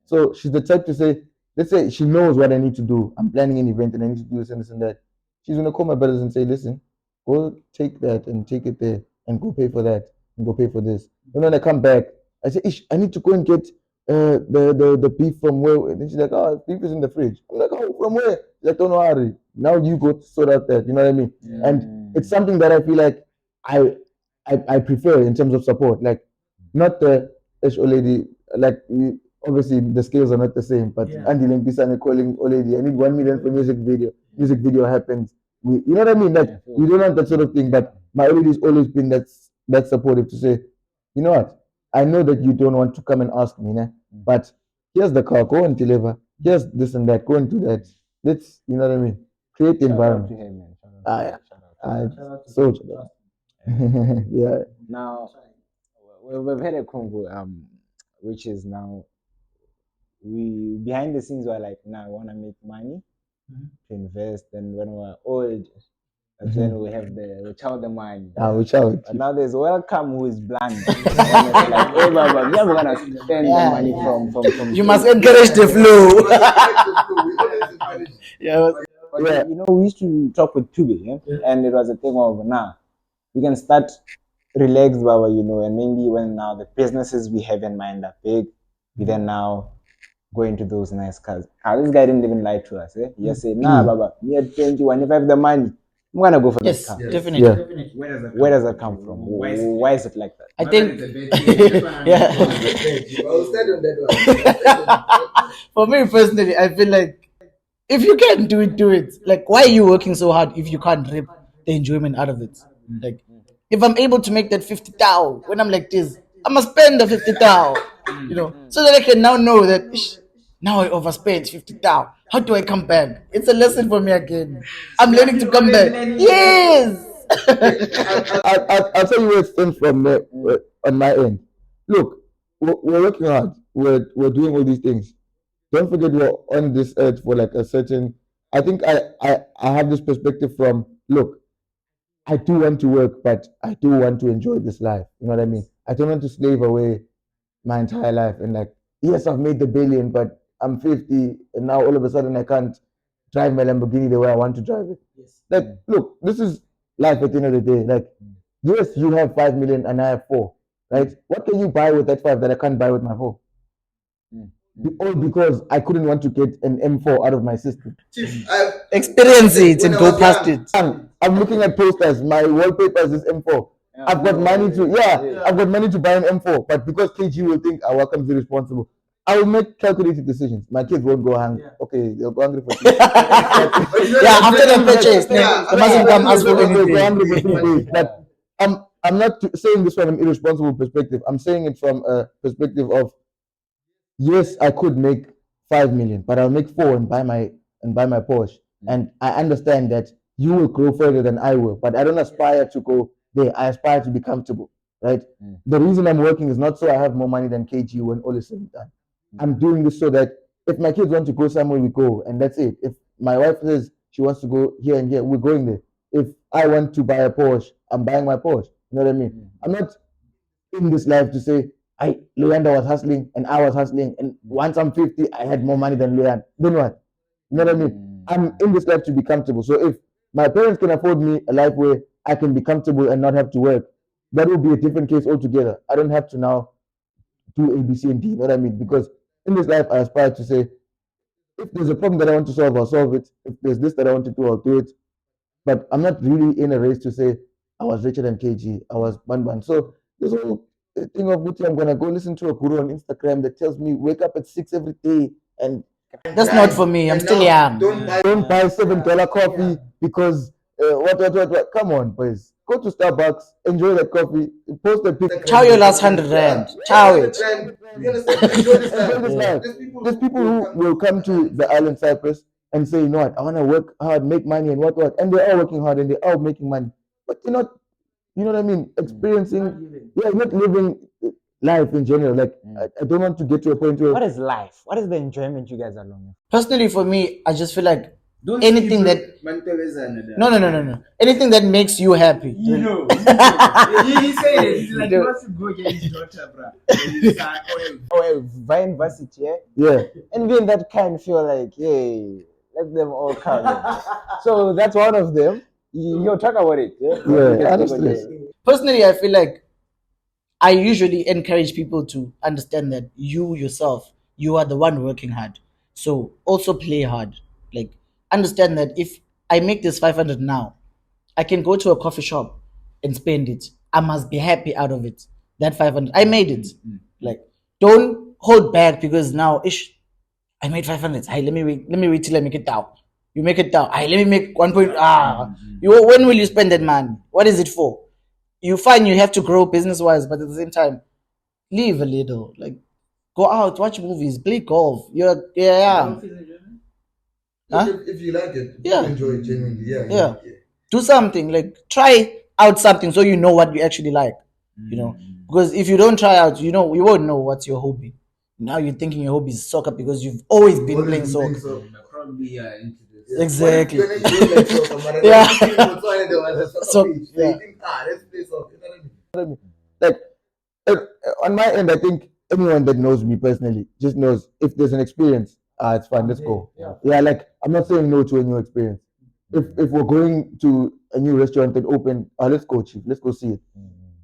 So she's the type to say, let's say she knows what I need to do. I'm planning an event and I need to do this and this and that. She's gonna call my brothers and say, listen, go take that and take it there and go pay for that and go pay for this. And when I come back, I say, Ish, I need to go and get the beef from where? And she's like, oh, beef is in the fridge. I'm like, oh, from where? She's like, don't worry. Now you go to sort out that. You know what I mean? And it's something that I feel like I prefer in terms of support. Like, not the Ish old lady, like, obviously the skills are not the same, but Andy Lempisane calling old lady, I need 1 million for music video. Music video happens. You know what I mean? Like, we don't want that sort of thing, but my old lady's always been that supportive to say, you know what? I know that you don't want to come and ask me, but here's the car, go and deliver. Here's this and that, go and do that. Let's, you know what I mean? Create the environment. Yeah. So, yeah. Now, we've had a convo, which is now we behind the scenes we're like, now I want to make money to invest, and when we're old, But then we have the child the money. Which out. But now there's Welcome who is blunt. And it's like, hey, Baba, we never gonna spend the money from You must encourage the flow. Yeah. But you know, we used to talk with Tube, and it was a thing of, nah, we can start relaxed, Baba, you know, and maybe when now the businesses we have in mind are big, we then now go into those nice cars. This guy didn't even lie to us. He just said, nah, Baba, me at 21, if I have the money, I'm gonna go for Yes, this car. definitely. Yeah. Where does that come from? Why is it like that? I think, yeah. For me personally, I feel like if you can do it, do it. Like, why are you working so hard if you can't reap the enjoyment out of it? Like, if I'm able to make that 50,000 when I'm like this, I must spend the 50,000, you know, so that I can now know that now I overspent 50,000. How do I come back? It's a lesson for me again. I'm learning to come back. Yes. I'll tell you where it stems from on my end. Look, we're working hard. We're doing all these things. Don't forget we're on this earth for like a certain. I think I have this perspective from, look, I do want to work, but I do want to enjoy this life. You know what I mean? I don't want to slave away my entire life and like, yes, I've made the billion, but I'm 50 and now all of a sudden I can't drive my Lamborghini the way I want to drive it. Like, look, this is life at the end of the day. Like, yes, you have 5 million and I have 4, right? What can you buy with that 5 that I can't buy with my 4? All because I couldn't want to get an M4 out of my system. Experience it and go past it. I'm looking at posters. My wallpapers is M4. I've got money to buy an M4, but because KG will think I welcome be responsible, I will make calculated decisions. My kids won't go hungry. Okay, they'll go hungry for 3 days. Yeah, after the purchase, they mustn't come ask for They'll go hungry for anything. 3 days. But I'm not saying this from an irresponsible perspective. I'm saying it from a perspective of, yes, I could make 5 million, but I'll make 4 and buy my Porsche. And I understand that you will grow further than I will, but I don't aspire to go there. I aspire to be comfortable, right? The reason I'm working is not so I have more money than KG when all is said and done. I'm doing this so that if my kids want to go somewhere, we go, and that's it. If my wife says she wants to go here and here, we're going there. If I want to buy a Porsche, I'm buying my Porsche. You know what I mean? I'm not in this life to say, Luyanda was hustling and I was hustling, and once I'm 50, I had more money than Luyanda. Then what? You know what I mean? I'm in this life to be comfortable. So if my parents can afford me a life where I can be comfortable and not have to work, that will be a different case altogether. I don't have to now do A, B, C, and D. You know what I mean? Because in this life, I aspire to say, if there's a problem that I want to solve, I'll solve it. If there's this that I want to do, I'll do it. But I'm not really in a race to say I was richer than KG. I was Ban. So this whole thing of which I'm gonna go listen to a guru on Instagram that tells me wake up at 6 every day and That's not for me. I'm still young. don't buy $7 coffee because what? Come on, boys. Go to Starbucks, enjoy that coffee, post a picture. Chow your last 100 rand. Chow it. Enjoy this life. There's people who will come to the island Cyprus and say, you know what, I want to work hard, make money, and what, and they're all working hard and they're all making money, but you're not, you know what I mean, experiencing, not living life in general. Like, I don't want to get to a point where. What is life? What is the enjoyment you guys are longing for? Personally, for me, I just feel like anything that no. Anything that makes you happy. You know. He said it. He's like, he wants to go get his daughter, bro. Or Vine varsity, Yeah. And being that kind feel like, hey, let them all come. So that's one of them. You talk about it. Honestly. Personally, I feel like I usually encourage people to understand that you yourself, you are the one working hard. So also play hard. Like, understand that if I make this 500 now, I can go to a coffee shop and spend it. I must be happy out of it. That 500, I made it. Like, don't hold back because now, I made 500. Hey, let me wait till I make it down. You make it down. Hey, let me make 1 point. When will you spend that money? What is it for? You find you have to grow business-wise, but at the same time, live a little. Like, go out, watch movies, play golf. If you like it, Yeah. enjoy it genuinely. Yeah. Do something. Like, try out something so you know what you actually like. You know, because if you don't try out, you won't know what's your hobby. Now you're thinking your hobby is soccer because you've always been playing soccer. Probably into this. Exactly. What if you don't like soccer, but Yeah. I think Botswana, there was a soccer So, page. So yeah. you think, let's play soccer. You know what I mean? Like, on my end, I think anyone that knows me personally just knows if there's an experience, it's fine, let's go. Yeah, like I'm not saying no to a new experience. If we're going to a new restaurant that opened, let's go, chief, let's go see it.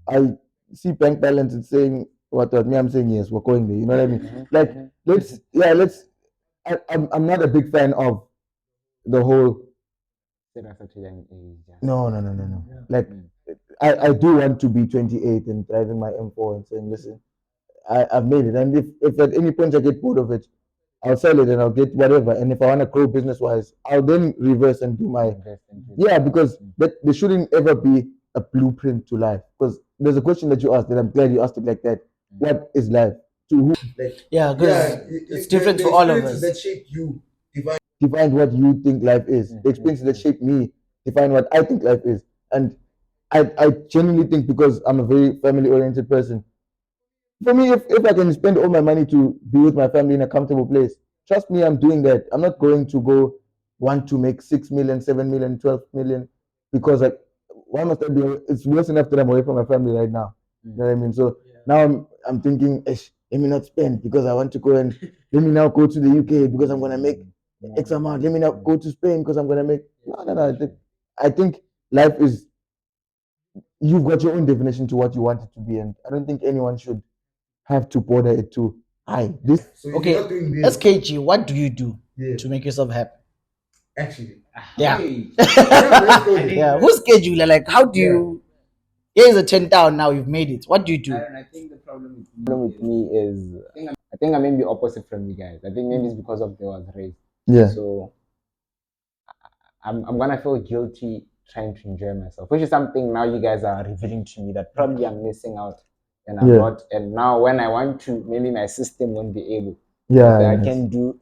I see bank balance and saying what me, I'm saying yes, we're going there. You know what I mean? Like let's. I'm not a big fan of the whole. Still at such a young age. Just No. Like I do want to be 28 and driving my M4 and saying, listen, I've made it. And if at any point I get bored of it, I'll sell it and I'll get whatever. And if I want to grow business wise, I'll then reverse and do my invest into it. yeah, because there shouldn't ever be a blueprint to life. Because there's a question that you asked, and I'm glad you asked it like that. What is life? To who? Like, Yeah, because it's different for all of us. That shape you define what you think life is. The experiences that shape me define what I think life is. And I genuinely think, because I'm a very family oriented person, for me, if I can spend all my money to be with my family in a comfortable place, trust me, I'm doing that. I'm not going to go want to make 6 million, 7 million, 12 million, because like, why must I be? It's worse enough that I'm away from my family right now. You know what I mean? So now I'm thinking, let me not spend because I want to go, and let me now go to the UK because I'm gonna make X amount. Let me now go to Spain because I'm gonna make no. I think life is, you've got your own definition to what you want it to be, and I don't think anyone should have to border it to this. So Okay, SKG, what do you do to make yourself happy? Actually, Yeah. yeah. Yeah, who's scheduler? Like, how do you? Here's a 10 down. Now you've made it. What do you do? I think the problem with me is I think I'm maybe opposite from you guys. I think maybe it's because of the was raised. Yeah. So I'm gonna feel guilty trying to enjoy myself, which is something now you guys are revealing to me that probably I'm missing out and I'm not. And now when I want to, maybe my system won't be able. I can do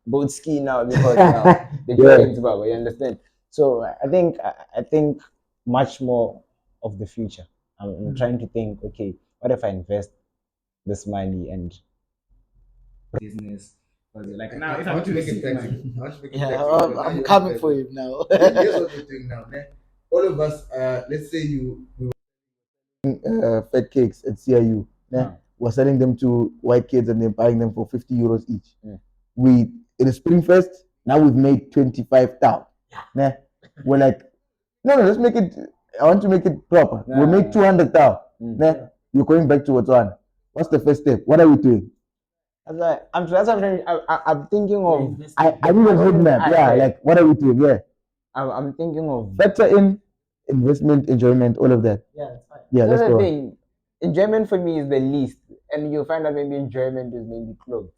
both ski now because now the joints, but you understand. So I think much more of the future. I'm trying to think, okay, what if I invest this money and business? Like now, if I want to make it I'm coming for you now. Here's what we're doing now. All of us, let's say fed cakes at CIU. We're selling them to white kids and they're buying them for 50 euros each. It is Springfest. Now we've made 25,000. We're like, no, let's make it. I want to make it proper. We'll make 200,000. You're going back to Botswana. What's the first step? What are we doing? I'm thinking of. I need a roadmap. Yeah, like what are we doing? Yeah. I'm thinking of factor in investment, enjoyment, all of that. Yeah, that's fine. Yeah, that's let's the go. thing. Enjoyment for me is the least, and you'll find out maybe enjoyment is maybe clothes.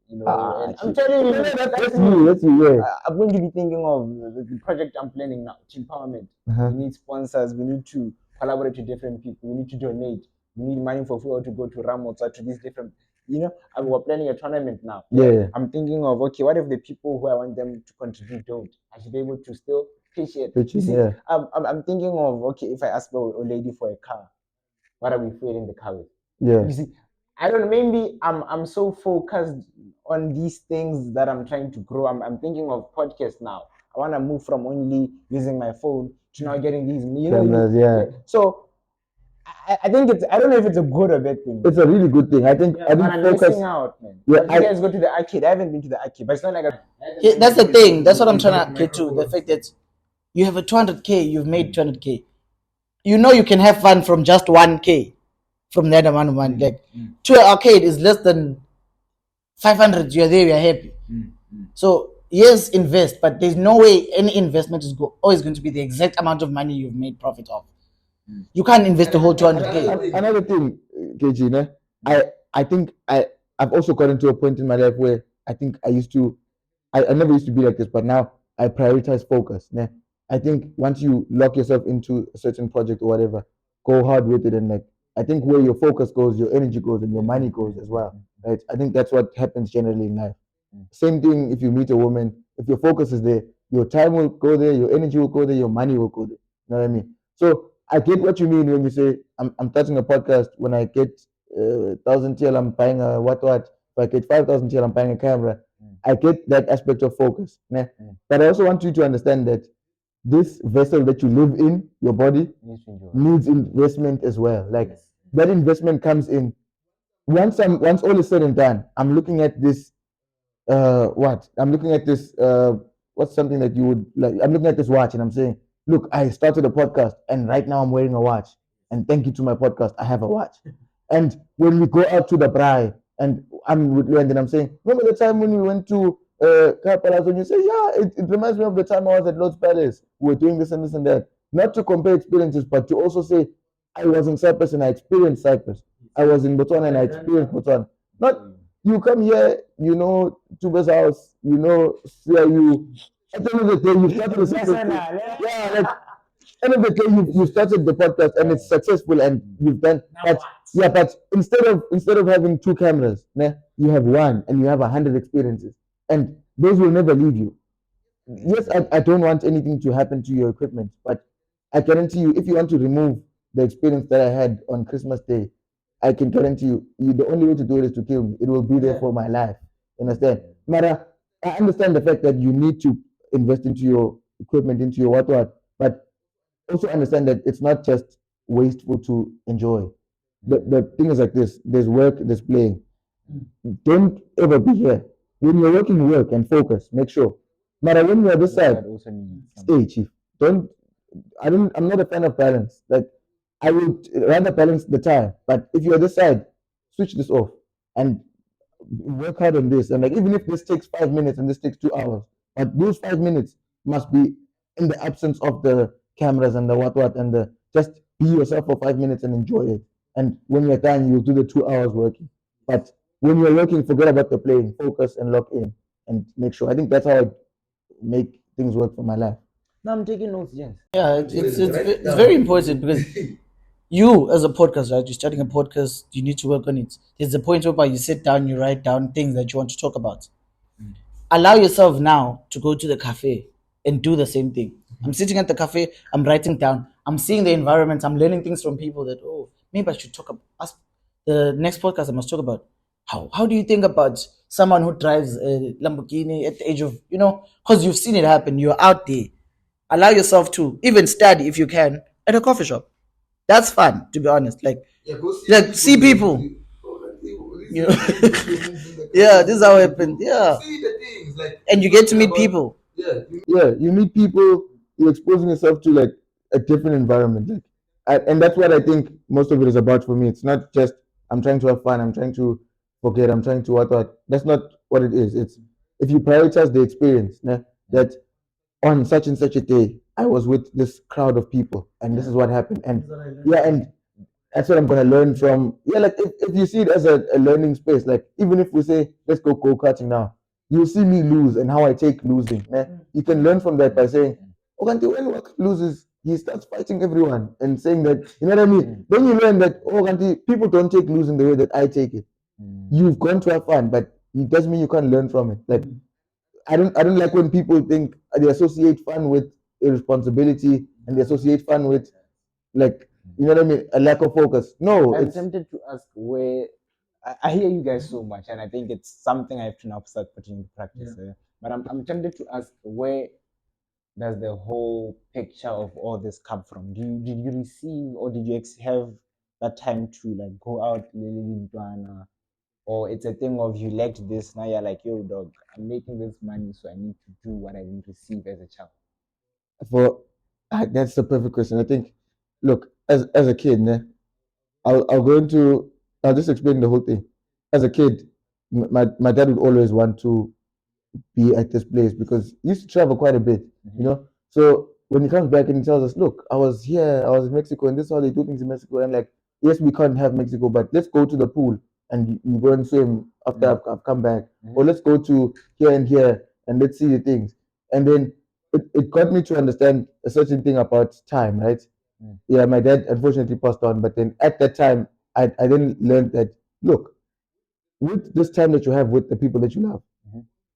You know, and I'm telling you, that's you. That's you. Yeah. I'm going to be thinking of the project I'm planning now. Empowerment. We need sponsors. We need to collaborate with different people. We need to donate. We need money for people to go to Ramos or to these different. You know, we're planning a tournament now. Yeah. I'm thinking of, okay, what if the people who I want them to contribute don't? I should be able to still pitch it. Yeah. I'm thinking of, okay, if I ask a lady for a car, what are we filling the car with? Yeah. You see, I don't know, maybe I'm so focused on these things that I'm trying to grow. I'm thinking of podcasts now. I want to move from only using my phone to now getting these, yeah. So I think I don't know if it's a good or bad thing. It's a really good thing. I think I'm missing out, man. Yeah, you guys go to the arcade. I haven't been to the arcade, but it's not like that's the thing. That's what I'm trying to get to. The fact that you have a 200K, you've made 200K. You know you can have fun from just 1K from that amount of money. Like to an arcade is less than 500. You're there, you're happy. So yes, invest, but there's no way any investment is always going to be the exact amount of money you've made profit of. You can't invest the whole 200K. Another thing, KG, I think I've also gotten to a point in my life where I think I never used to be like this, but now I prioritize focus. I think once you lock yourself into a certain project or whatever, go hard with it, and like I think where your focus goes, your energy goes, and your money goes as well. Right? I think that's what happens generally in life. Same thing if you meet a woman, if your focus is there, your time will go there, your energy will go there, your money will go there. You know what I mean? So I get what you mean when you say I'm starting a podcast. When I get 1,000 TL, I'm buying a what. If I get 5,000 TL, I'm buying a camera. I get that aspect of focus. Né? Mm. But I also want you to understand that this vessel that you live in, your body, Needs to enjoy. needs investment as well. Like Yes. that investment comes in once all is said and done. I'm looking at this what? I'm looking at this what's something that you would like? I'm looking at this watch and I'm saying, look, I started a podcast and right now I'm wearing a watch. And thank you to my podcast, I have a watch. And when we go out to the braai and I'm with Luyanda and I'm saying, remember the time when we went to Kapalas when you say, yeah, it reminds me of the time I was at Lord's Palace. We were doing this and this and that. Not to compare experiences, but to also say, I was in Cyprus and I experienced Cyprus. I was in Botswana and I experienced Botswana. Not you come here, you know, Tuba's house, you know, CIU. At the end of the day, you started a successful. Yeah, like end of the day, you started the podcast and it's successful and you've done. But yeah, but instead of having 2 cameras, né, you have 1 and you have 100 experiences, and those will never leave you. Yes, I don't want anything to happen to your equipment, but I guarantee you, if you want to remove the experience that I had on Christmas Day, I can guarantee you, the only way to do it is to kill me. It will be there for my life. Understand? Mara, I understand the fact that you need to invest into your equipment, into your what, but also understand that it's not just wasteful to enjoy. The thing is like this: there's work, there's playing. Don't ever be here. When you're working, work and focus. Make sure. Mara, when you're this side, That also needs stay, chief. I'm not a fan of balance. Like I would rather balance the time. But if you're this side, switch this off and work hard on this. And like even if this takes 5 minutes and this takes 2 hours, but those 5 minutes must be in the absence of the cameras and the what and the just be yourself for 5 minutes and enjoy it. And when you're done, you'll do the 2 hours working. But when you're working, forget about the playing, focus and lock in and make sure. I think that's how I make things work for my life. No, I'm taking notes, James. Yeah, it's very important because you as a podcast, right? You're starting a podcast, you need to work on it. There's a point where you sit down, you write down things that you want to talk about. Allow yourself now to go to the cafe and do the same thing. I'm sitting at the cafe, I'm writing down, I'm seeing the environment, I'm learning things from people that, oh, maybe I should talk about the next podcast I must talk about. How do you think about someone who drives a Lamborghini at the age of, because you've seen it happen, you're out there. Allow yourself to even study if you can at a coffee shop. That's fun, to be honest. Like see people. You know? Yeah, this is how it happened. Yeah. See the things like, and you get to meet people. Yeah, you meet people. You're exposing yourself to like a different environment, and that's what I think most of it is about for me. It's not just I'm trying to have fun. I'm trying to forget. I'm trying to what. That's not what it is. It's if you prioritize the experience, that on such and such a day I was with this crowd of people, and this is what happened, and and that's what I'm gonna learn from. Yeah, like if you see it as a learning space, like even if we say let's go karting now, you see me lose and how I take losing. You can learn from that by saying, "Okay, when Waka loses, he starts fighting everyone and saying that, you know what I mean." Then you learn that people don't take losing the way that I take it. You've gone to have fun, but it doesn't mean you can't learn from it. Like I don't like when people think they associate fun with irresponsibility and they associate fun with like, you know what I mean, a lack of focus. No, I'm it's tempted to ask where I hear you guys so much, and I think it's something I have to now start putting into practice. But I'm tempted to ask where does the whole picture of all this come from? Did you receive or did you have that time to like go out, or it's a thing of you lacked this, now you're like, yo dog, I'm making this money, so I need to do what I didn't receive as a child. for that's the perfect question. I think, look, as a kid, I'll just explain the whole thing. As a kid, my dad would always want to be at this place because he used to travel quite a bit, you know. So when he comes back and he tells us, look, I was here, I was in Mexico, and this is how they do things in Mexico. And like, yes, we can't have Mexico, but let's go to the pool and you go and swim after I've come back. Or let's go to here and here and let's see the things. And then it got me to understand a certain thing about time, right? Yeah, my dad unfortunately passed on, but then at that time, I then learned that, look, with this time that you have with the people that you love,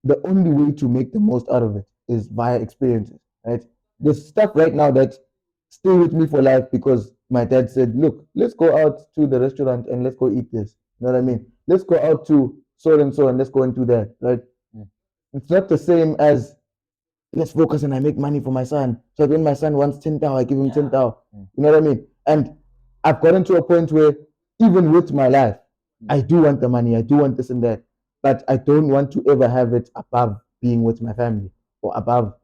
the only way to make the most out of it is via experiences, right? There's stuff right now that stay with me for life because my dad said, look, let's go out to the restaurant and let's go eat this. You know what I mean? Let's go out to so and so and let's go and do that, right? It's not the same as let's focus and I make money for my son. So when my son wants 10,000, I give him 10,000. You know what I mean? And I've gotten to a point where even with my life, I do want the money, I do want this and that, but I don't want to ever have it above being with my family or above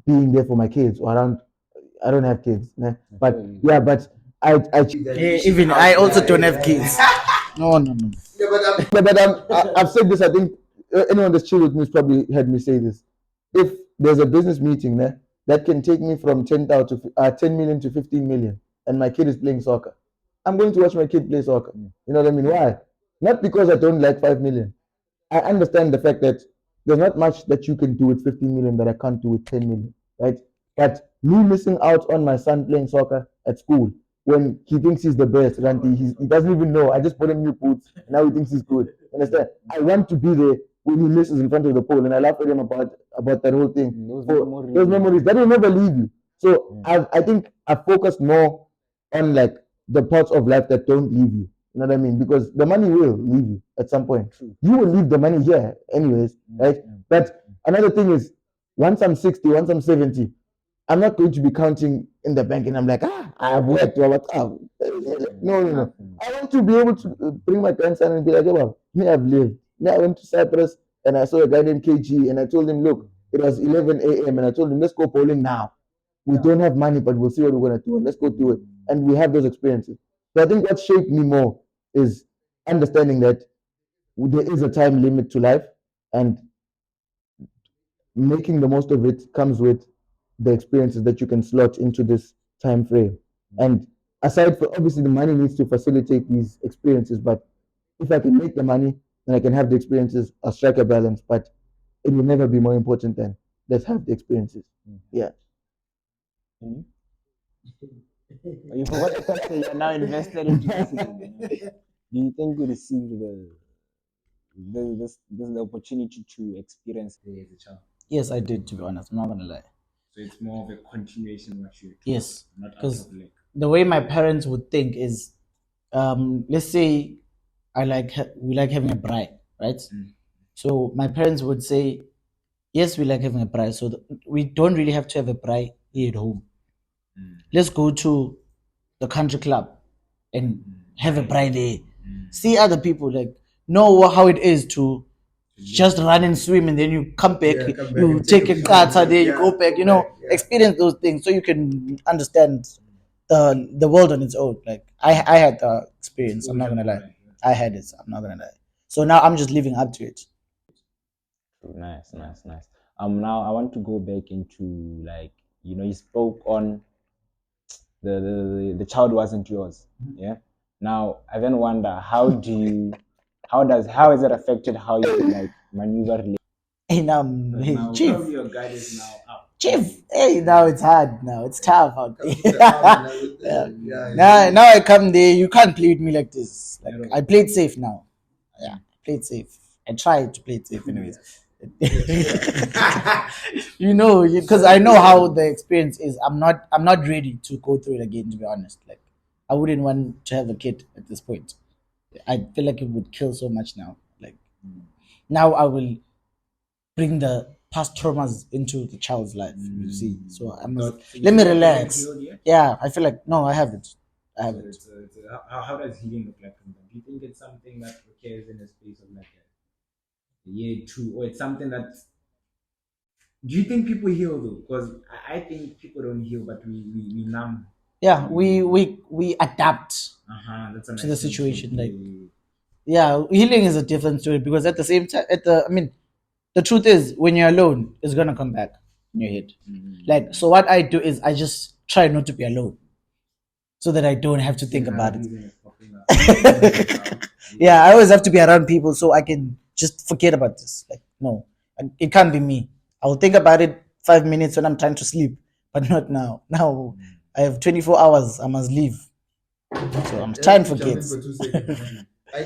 being there for my kids or around. I don't have kids, but yeah, but Even I also don't have kids. No. I've said this. I think anyone that's chilled with me has probably heard me say this. If there's a business meeting that can take me from 10,000 to 10 million to 15 million, and my kid is playing soccer, I'm going to watch my kid play soccer. You know what I mean? Why? Not because I don't like 5 million. I understand the fact that there's not much that you can do with 15 million that I can't do with 10 million, right? But me missing out on my son playing soccer at school when he thinks he's the best, Randy, he doesn't even know. I just bought him new boots, and now he thinks he's good. Understand? I want to be there when he misses in front of the pole, and I laugh at him about that whole thing. Those memories that will never leave you. So I think I focus more on like the parts of life that don't leave you. You know what I mean? Because the money will leave you at some point. You will leave the money here anyways, right? But another thing is, once I'm 60, once I'm 70, I'm not going to be counting in the bank and I'm like, I have worked or what? No. I want to be able to bring my grandson and be like, well, me, I've lived. Me, I went to Cyprus and I saw a guy named KG and I told him, look, it was 11 a.m. and I told him, let's go bowling now. We don't have money, but we'll see what we're going to do. And let's go do it. And we have those experiences. So I think what shaped me more is understanding that there is a time limit to life and making the most of it comes with the experiences that you can slot into this time frame. And aside from obviously the money needs to facilitate these experiences, but if I can make the money and I can have the experiences, I'll strike a balance. But it will never be more important than let's have the experiences. Yeah. You forgot to say you're now invested into this. Do you think you received the opportunity to experience as a child? Yes, I did, to be honest. I'm not gonna lie. So it's more of a continuation of what you taught, Yes, not out because of like. the way my parents would think is, let's say we like having a bride, right? So my parents would say, yes, we like having a bride, so we don't really have to have a bride here at home. Let's go to the country club and have a bride there. See other people, like know how it is to just run and swim, and then you come back, you take a kata there, you go back, experience those things so you can understand the world on its own. Like I had the experience. I'm not gonna lie, I had it. I'm not gonna lie. So now I'm just living up to it. Nice. Now I want to go back into like you spoke on the child wasn't yours. Yeah. Now I then wonder how has it affected how you like maneuver relationship? Hey now, Now chief, probably your guide is now up. chief. Hey now it's hard. Now it's tough out there. Yeah. Now I come there. You can't play with me like this. Like I played safe now. Yeah, played safe. I tried to play it safe, anyways. Because I know how the experience is. I'm not ready to go through it again. To be honest, like I wouldn't want to have a kid at this point. I feel like it would kill so much now. Like now I will bring the past traumas into the child's life. You see, so I must let me relax. Yeah, I feel like no, I haven't. How does healing look like? Do you think it's something that occurs in a space of like a year, 2, or it's something that? Do you think people heal though? Because I think people don't heal, but we numb. Yeah, we adapt That's to the situation. Like, yeah, healing is a different story because at the same time, the truth is when you're alone, it's gonna come back in your head. Like, so what I do is I just try not to be alone, so that I don't have to think about it. Yeah, I always have to be around people so I can just forget about this. Like, no, it can't be me. I will think about it 5 minutes when I'm trying to sleep, but not now. Now I have 24 hours. I must leave. So I'm trying to forget. I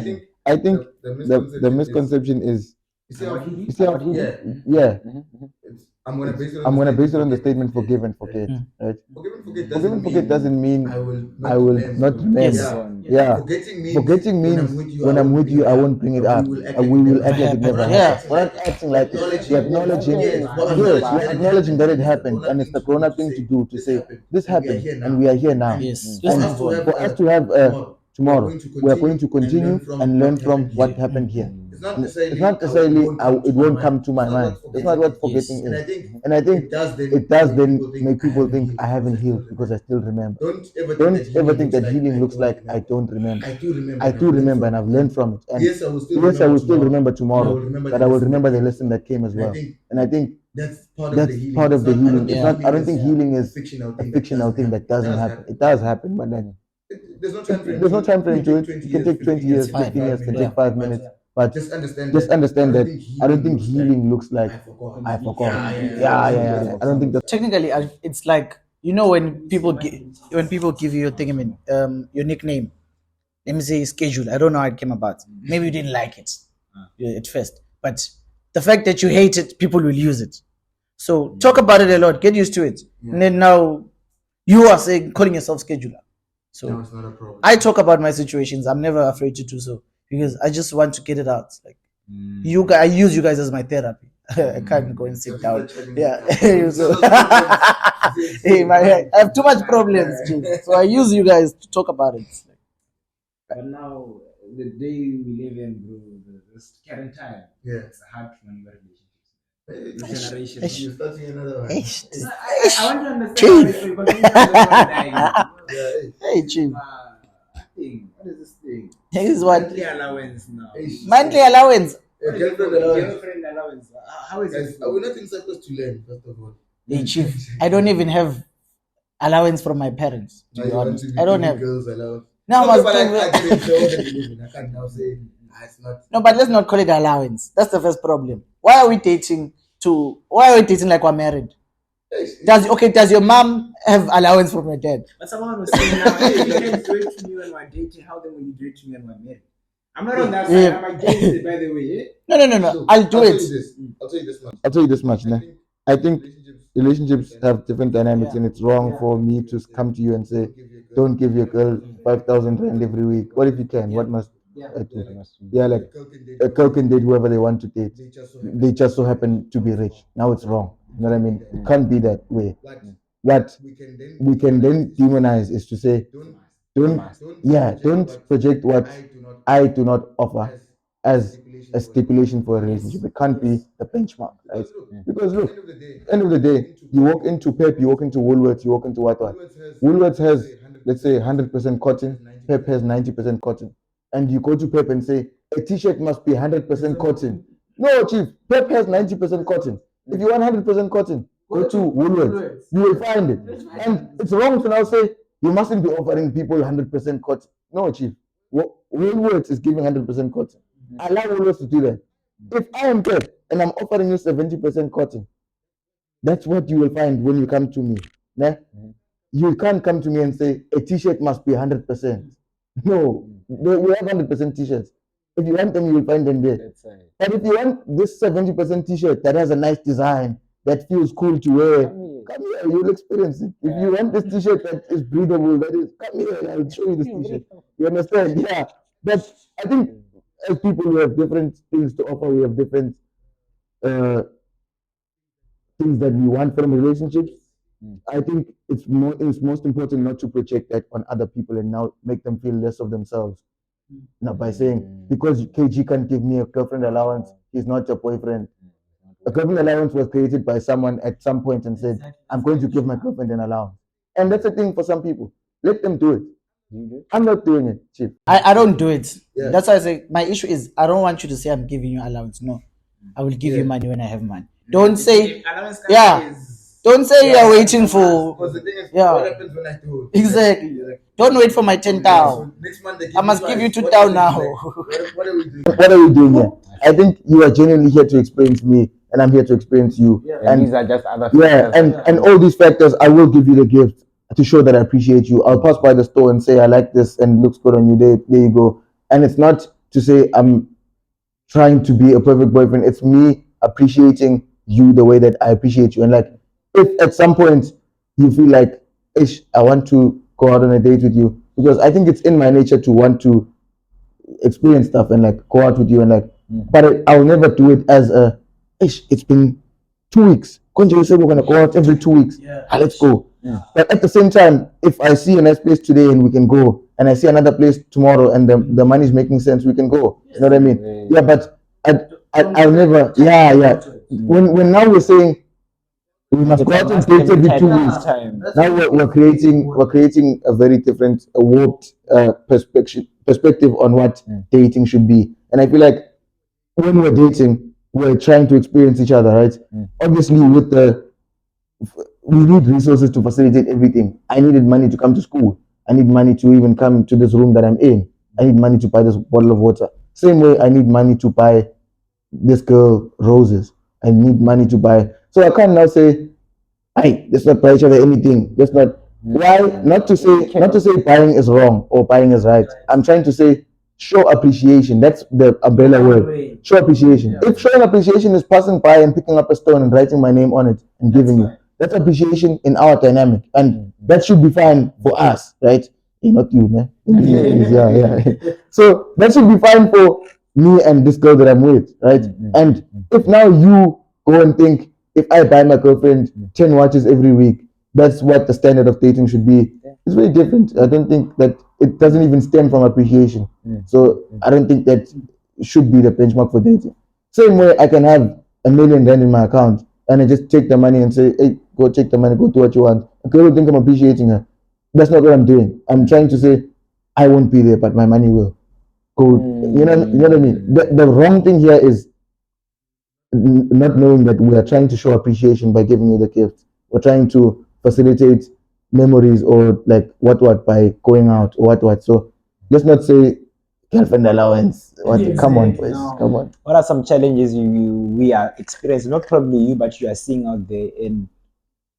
think the misconception is you see how yeah. I'm gonna base it on the statement forgive and forget. Right? Forgive and forget doesn't mean I will not remember. Yeah. Forgetting means when I'm with you, I won't bring it up. We will act like it never happened. Yeah. We're not acting like it. We're acknowledging. Yeah, Yes, we're acknowledging that it happened, and it's the grown-up thing to do, to say this happened, and we are here now. Yes. And Just move on. for us to have tomorrow, we are going to continue and learn from what happened here. It's not necessarily it won't come to my mind. It's not what forgetting is. And I think it does then make people think I haven't healed because I still remember. Don't ever think that healing looks like I don't remember. I do remember, and I've learned from it. And yes, I will still remember tomorrow, but I will remember the lesson that came as well. And I think that's part of the healing. It's not. I don't think healing is a fictional thing that doesn't happen. It does happen, but then there's no time frame to it. It can take 20 years, 15 years, it can take 5 minutes. But just understand that I don't think healing looks like I forgot. Yeah. I don't think that's Technically, it's like, you know, when people give you your thing, I mean, your nickname. Let me say schedule. I don't know how it came about. Maybe you didn't like it at first, but the fact that you hate it, people will use it. So talk about it a lot. Get used to it, and then now you are calling yourself scheduler. So it's not a problem. I talk about my situations. I'm never afraid to do so because I just want to get it out. Like you guys, I use you guys as my therapy. I can't go and sit down. Yeah. So, hey, I have too much problems, so I use you guys to talk about it. But now, the day we live in, bro, this current time, it's hard to remember relationships. This generation. You're starting another one. I want to understand Hey, Chief. What is this thing? Here's what Monthly allowance now. monthly allowance. Girlfriend allowance. How is it? Are we not in Cyprus to learn, first of all? Hey, Chief, I don't even have allowance from my parents. To be honest, I don't have. Girls allowance. No, No, I but I must didn't know that we live in. I can't now say it's not. no, but let's not call it allowance. That's the first problem. Why are we dating like we're married? Does your mom have allowance from your dad? But someone was saying now, hey, you can do it to me when we're dating. How then will you do it to me when we're married? I'm not on that side. Yeah. I'm against it, by the way. No. So, I'll do it. I'll tell you this much. I think relationships have different dynamics, and it's wrong for me to come to you and say, don't give your girl 5,000 rand every week. What if you can? What must I do? Yeah, like a girl can date whoever they want to date. They just so happen to be rich. Now it's wrong. You know what I mean? It can't be that way. What we can then demonize is to say, don't project what I do not offer as a stipulation for a relationship. It can't be the benchmark, right? Because look, end of the day, you walk into Pep, you walk into Woolworths, you walk into what? Woolworths has, let's say, 100% cotton. Pep has 90% cotton. And you go to Pep and say, a t-shirt must be 100% cotton. No, Chief, Pep has 90% cotton. If you want 100% cotton, go to Woolworths. You will find it. And it's wrong to now say, you mustn't be offering people 100% cotton. No, Chief. Woolworths is giving 100% cotton. Allow Woolworths to do that. If I am Pep and I'm offering you 70% cotton, that's what you will find when you come to me. Nah? You can't come to me and say a t-shirt must be 100%. No, we have 100% t-shirts. If you want them, you will find them there. But if you want this 70% t-shirt that has a nice design, that feels cool to wear, come here, you'll experience it. If you want this t-shirt that is breathable, that is, come here, I'll show you this t-shirt. You understand? Yeah. But I think as people, we have different things to offer. We have different things that we want from relationships. I think it's most important not to project that on other people and now make them feel less of themselves. Now by saying, because KG can't give me a girlfriend allowance, he's not your boyfriend. A girlfriend allowance was created by someone at some point and said, I'm going to give my girlfriend an allowance. And that's a thing for some people. Let them do it. I'm not doing it, Chief. I don't do it. Yeah. That's why I say my issue is I don't want you to say I'm giving you allowance. No, I will give you money when I have money. Don't say Don't say you're waiting for. Because the thing is, Yeah. what happens when I do it? Exactly. Don't wait for my 10,000. Next month they give I must you give you five. 2,000 now. What are we doing? What are we doing here? I think you are genuinely here to experience me, and I'm here to experience you. And these are just other Yeah, factors. and all these factors, I will give you the gift to show that I appreciate you. I'll pass by the store and say I like this and it looks good on you. There you go. And it's not to say I'm trying to be a perfect boyfriend. It's me appreciating you the way that I appreciate you. And like, if at some point you feel like, Ish, I want to go out on a date with you, because I think it's in my nature to want to experience stuff and like go out with you and like, but I'll never do it as a, ish, it's been 2 weeks. Konje said we're gonna go out every 2 weeks. Yeah. Let's go. Yeah. But at the same time, if I see a nice place today and we can go, and I see another place tomorrow and the money is making sense, we can go. You know what I mean? Yeah, but I'll never. Yeah. When now we're saying we must go out and date every 2 weeks. Now we're creating a very different, a warped perspective on what dating should be. And I feel like when we're dating, we're trying to experience each other, right? Obviously, we need resources to facilitate everything. I needed money to come to school. I need money to even come to this room that I'm in. I need money to buy this bottle of water. Same way, I need money to buy this girl roses. I need money to buy. So I can't now say, "Hey, let's not buy each other anything. Let's not." Why? Not to say buying is wrong or buying is right. I'm trying to say show appreciation. That's the umbrella word. Show appreciation. If showing appreciation is passing by and picking up a stone and writing my name on it and giving you, that's appreciation in our dynamic, and that should be fine for us, right? Not you, ne? Yeah. So that should be fine for me and this girl that I'm with, right? And if now you go and think, if I buy my girlfriend 10 watches every week, that's what the standard of dating should be. It's very different. I don't think that it doesn't even stem from appreciation. So I don't think that should be the benchmark for dating. Same way I can have $1 million in my account and I just take the money and say, hey, go take the money, go do what you want. Okay, I don't think I'm appreciating her. That's not what I'm doing. I'm trying to say, I won't be there, but my money will. Go. You know what I mean? The wrong thing here is not knowing that we are trying to show appreciation by giving you the gift. We're trying to facilitate memories or like what by going out or what. So let's not say girlfriend allowance. Come on, boys. Come on. What are some challenges we are experiencing? Not probably you, but you are seeing out there in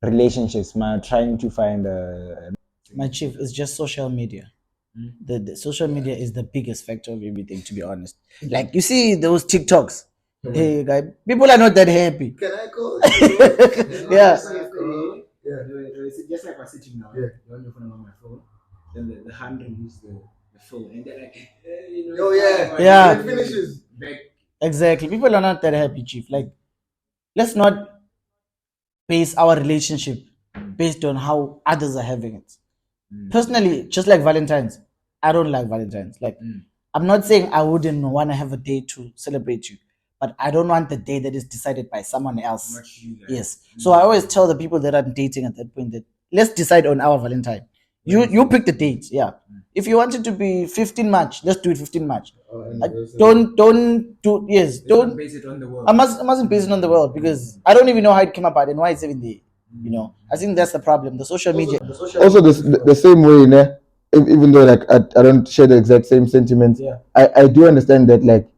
relationships, man. Trying to find a. My chief, it's just social media. The social media is the biggest factor of everything, to be honest. Like you see those TikToks. Hey guy, people are not that happy. Can I call? Yeah. Just like we're sitting now. Yeah. You're on your phone, I'm on my phone. Then the hand removes the phone, and they're like, oh yeah, Yeah. It finishes back. Exactly. People are not that happy, chief. Like, let's not base our relationship based on how others are having it. Personally, just like Valentine's, I don't like Valentine's. Like, I'm not saying I wouldn't want to have a day to celebrate you, but I don't want the day that is decided by someone else. Yes. So I always tell the people that I'm dating at that point that let's decide on our Valentine. You pick the date. Yeah. If you want it to be 15 March, let's do it 15 March. Don't base it on the world. I mustn't base it on the world because I don't even know how it came about and why it's even there. I think that's the problem. The social media. Also, the same way, né? Even though like I don't share the exact same sentiments, I do understand that like,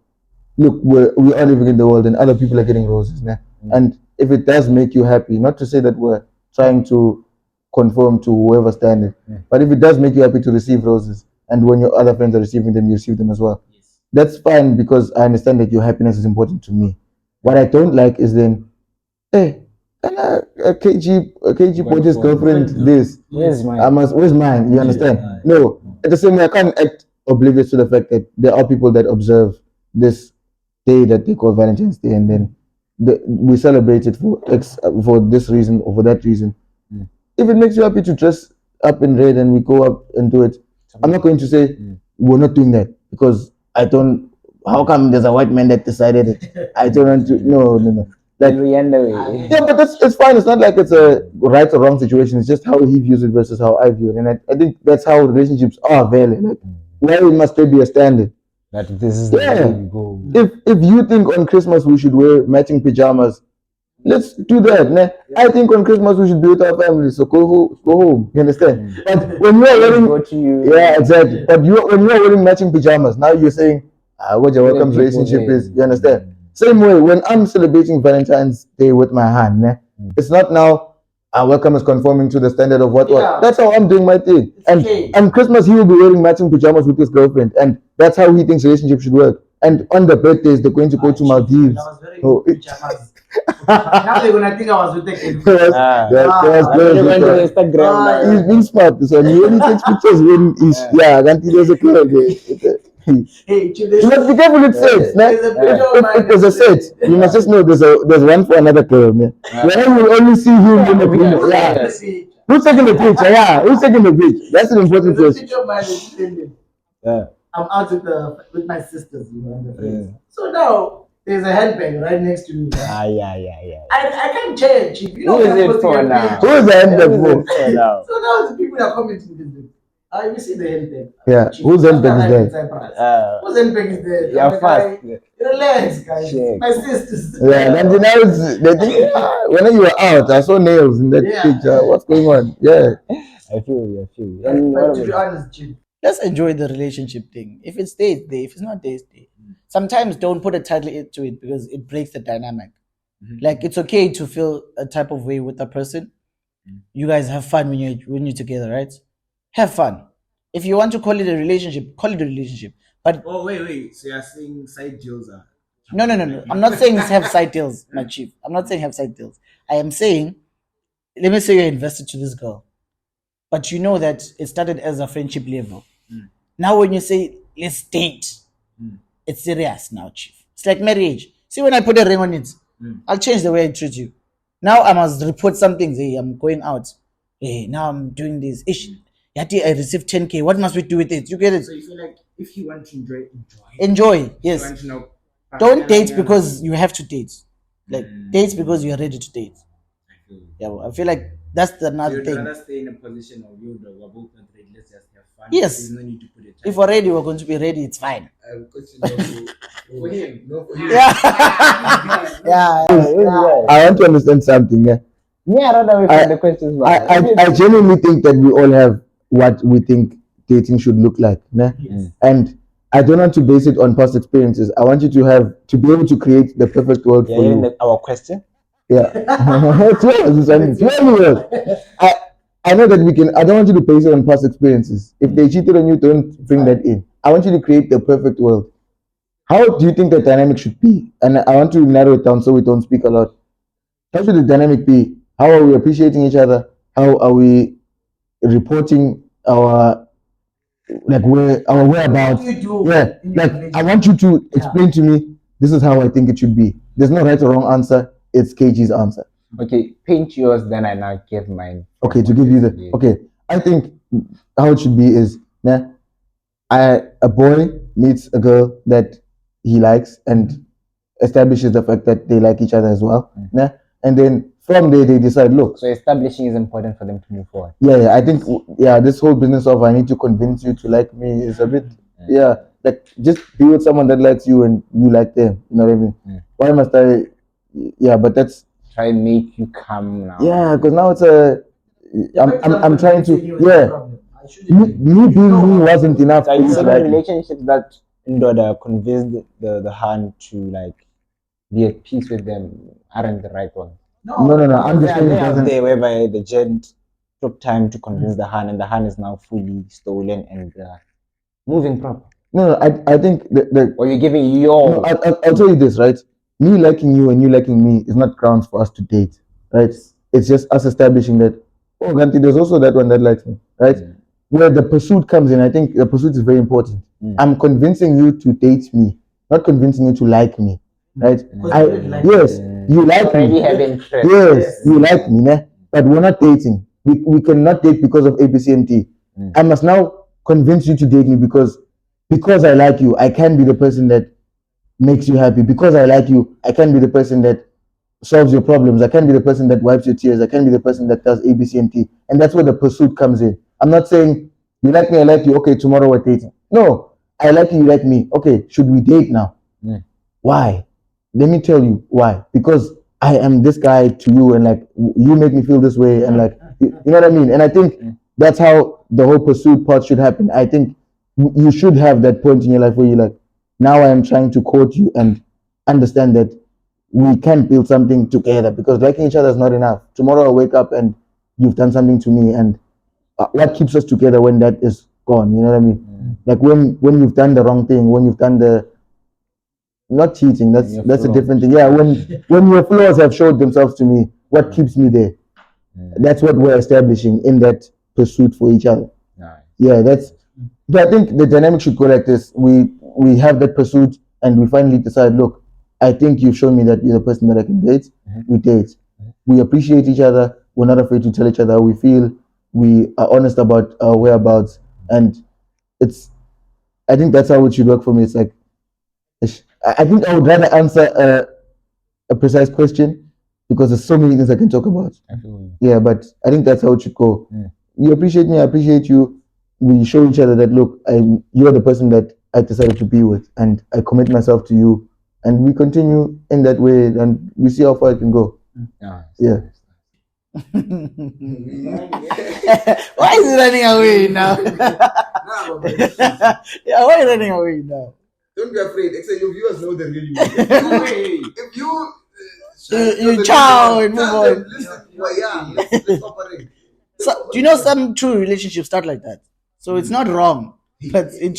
look, we are living in the world and other people are getting roses, né? And if it does make you happy, not to say that we're trying to conform to whoever's standard, but if it does make you happy to receive roses, and when your other friends are receiving them, you receive them as well. That's fine because I understand that your happiness is important to me. What I don't like is then, hey, and a KG bought his girlfriend this. Where's mine? Where's mine? You understand? No. At the same way, I can't act oblivious to the fact that there are people that observe this day that they call Valentine's Day, and then we celebrate it for this reason or for that reason. If it makes you happy to dress up in red and we go up and do it, I'm not going to say we're not doing that because I don't. How come there's a white man that decided it? I don't want to. No. Like, yeah, but it's fine. It's not like it's a right or wrong situation. It's just how he views it versus how I view it, and I think that's how relationships are valid. Like, why must there be a standard? That this is the way we go. If you think on Christmas we should wear matching pajamas, let's do that. Nah? I think on Christmas we should be with our family. So go home. You understand? But when you are wearing, yeah, exactly. But when you are wearing matching pajamas, now you're saying, what your welcome relationship is. You understand? Same way, when I'm celebrating Valentine's Day with my hand, it's not now welcome is conforming to the standard of what. That's how I'm doing my thing. And Christmas, he will be wearing matching pajamas with his girlfriend, and that's how he thinks relationship should work. And on the birthdays, they're going to go to Maldives. Now they're gonna think I was with the kid. He's being smart. So he only takes pictures when he's can't there's a girl there. Hey, You must be careful with sets. there's a picture of mine. If there's a set, you must just know there's one for another girl, man. Where you will only see him in the video. Yeah. Who's taking the picture? Yeah, who's taking the picture? That's an important There's a question. picture of mine that's extended. I'm out with my sisters, you know, in the place. So now there's a handbag right next to me. I can't change. You know, Who is it for now? Who is the handbag for? So now the people are commenting this. You see the handbag. Yeah, whose handbag is there? Whose handbag is there? Yeah, fast. Relax, guys. Check. My sisters. Yeah, then they think when you were out, I saw nails in that picture. What's going on? Yeah. I feel you. But to be honest, Jim, let's enjoy the relationship thing. If it stays there, if it's not there, stay. Sometimes don't put a title to it because it breaks the dynamic. Like it's okay to feel a type of way with a person. You guys have fun when you're together, right? Have fun. If you want to call it a relationship, call it a relationship. But wait. So you're saying side deals are? No. I'm not saying have side deals, my chief. I'm not saying have side deals. I am saying, let me say you're invested to this girl, but you know that it started as a friendship level. Now when you say let's date, it's serious now, chief. It's like marriage. See, when I put a ring on it, I'll change the way I treat you. Now I must report something. Hey, I'm going out. Hey, now I'm doing this. Yati, I received 10K. What must we do with it? You get it? So you feel like if you want to enjoy. Enjoy, yes. You want to know, don't date because you have to date. Like date because you are ready to date. Yeah, well, I feel like that's another thing. You'd rather stay in a position of you, we're both not ready. Let's just have fun. Yes. There's no need to put it. If we're ready, we're going to be ready. It's fine. For him, no for you. Yeah. I want to understand something. Yeah. Yeah, I don't know if the questions. I genuinely think that we all have what we think dating should look like. Né? Yes. And I don't want to base it on past experiences. I want you to be able to create the perfect world for you. Our question? Yeah. I know that we can. I don't want you to base it on past experiences. If they cheated on you, don't bring that in. I want you to create the perfect world. How do you think the dynamic should be? And I want to narrow it down so we don't speak a lot. How should the dynamic be? How are we appreciating each other? How are we reporting our whereabouts? Yeah, like I want you to explain to me. This is how I think it should be. There's no right or wrong answer. It's KG's answer. Okay, paint yours, then I now give mine. Okay, to give you the okay. I think how it should be is a boy meets a girl that he likes and establishes the fact that they like each other as well. And then from there they decide, look. So establishing is important for them to move forward. Yeah. I think this whole business of I need to convince you to like me is a bit like just be with someone that likes you and you like them. You know what I mean? Why must I? Yeah, but that's try and make you come now. Yeah, because now it's I'm trying to me being me wasn't enough. So you said relationships that in order convince the hand to like be at peace with them aren't the right one. No. I'm just saying there whereby the gent took time to convince the hand and the hand is now fully stolen and moving proper. No, I think or you're giving your. No, I'll tell you this, right? Me liking you and you liking me is not grounds for us to date, right? It's just us establishing that, oh, Ganti, there's also that one that likes me, right? Where the pursuit comes in, I think the pursuit is very important. I'm convincing you to date me, not convincing you to like me, right? You like me. Yes, you like me, né? But we're not dating. We cannot date because of ABC and T. I must now convince you to date me because I like you. I can be the person that makes you happy. Because I like you, I can be the person that solves your problems. I can be the person that wipes your tears. I can be the person that does ABC and T. And that's where the pursuit comes in. I'm not saying you like me, I like you. Okay, tomorrow we're dating. No, I like you, you like me. Okay, should we date now? Why? Let me tell you why. Because I am this guy to you, and like you make me feel this way, and like you know what I mean. And I think that's how the whole pursuit part should happen. I think you should have that point in your life where you're like, now I am trying to court you and understand that we can build something together, because liking each other is not enough. Tomorrow I wake up and you've done something to me, and what keeps us together when that is gone? You know what I mean? Like when you've done the wrong thing, when you've done not cheating. That's Your a flaws. different thing. Yeah, when your flaws have showed themselves to me, what keeps me there? That's what we're establishing in that pursuit for each other. Nice. Yeah, that's. But I think the dynamic should go like this: we have that pursuit, and we finally decide. Look, I think you've shown me that you're the person that I can date. We date. We appreciate each other. We're not afraid to tell each other how we feel. We are honest about our whereabouts, and it's. I think that's how it should work for me. It's like, I think I would rather answer a precise question because there's so many things I can talk about. I feel you. Yeah, but I think that's how it should go. You appreciate me, I appreciate you. We show each other that look, you're the person that I decided to be with, and I commit myself to you, and we continue in that way, and we see how far it can go. Nice. Yeah. Why is he running away now? Yeah, why are you running away now? Don't be afraid. Except your viewers know the real you. If You chow and move on. Listen, let's operate. So, do you know some true relationships start like that? So it's not wrong, but it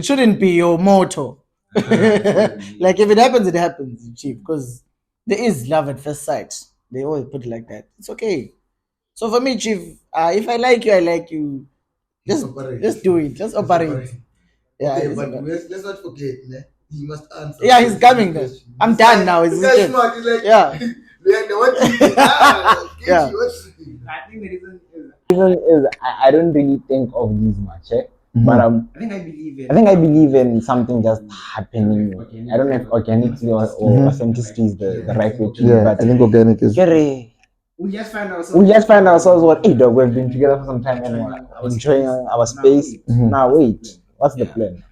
shouldn't be your motto. Like if it happens, chief, because there is love at first sight. They always put it like that. It's okay. So for me, chief, if I like you, I like you. Just do it. Just operate. Yeah, Okay, but let's not forget, he must answer. yeah, he's coming now. I'm done now. It's This guy's good. smart. He's like, Yeah. what do you think? Yeah. I think the reason is Reason is I don't really think of these much, but I think I believe in something just happening. I don't know if organically or authenticity is the right way to Yeah, but I think organic is. we just find ourselves. we just find ourselves what, hey dog, we've been together for some time and we're enjoying our space. Now wait, what's the plan?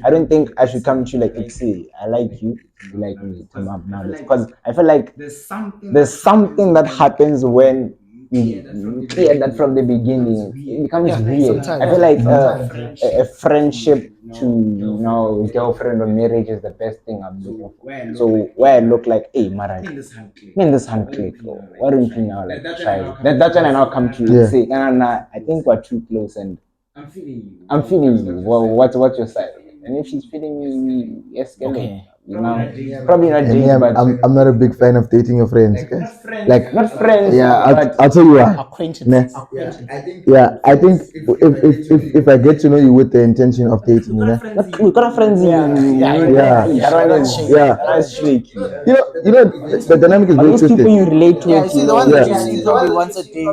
I don't think I should come to you like, see, I like you like me. Now because I feel like there's something that happens when you clear that from the beginning. It becomes weird. sometimes. I feel like a friendship to girlfriend or marriage is the best thing I'm looking for. So where I look like, hey, Mara, this hand click. Why don't you now like try? That's when I now come to you and say, nah, I think we're too close and I'm feeling you. Well, what's your side? And if she's feeling me, yes, Okay. probably not And dating, me, but I'm not a big fan of dating your friends, guys. Like, not friends. yeah, but I'll tell you why. Acquaintances. I think if I get to know you with the intention of dating, we got friends. That's tricky. you know, the dynamic is very Those people twisted. you relate Yeah, with, you see, the one that you see probably once a day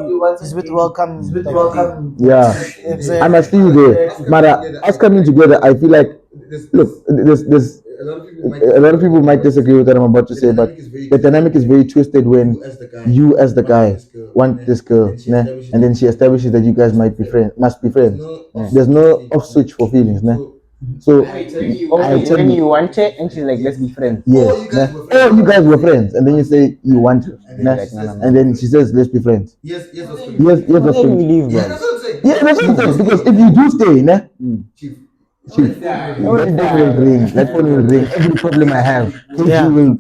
is with welcome. Yeah, It's I'm actually there. But us coming together, I feel like, look, there's a lot of people might disagree with what I'm about to say, but the dynamic is very twisted when you as the guy want this girl, and then she establishes that you guys must be friends. There's no off switch for feelings, So I tell when you, you want her and she's like, let's be friends. yes, oh, you guys were friends, and then you say you want her, and then she says let's be friends. Yes, Why do you leave, bro? yeah, that's what I'm saying. Because if you do stay, Chief, that phone will ring. That phone will ring. Every problem I have, KG will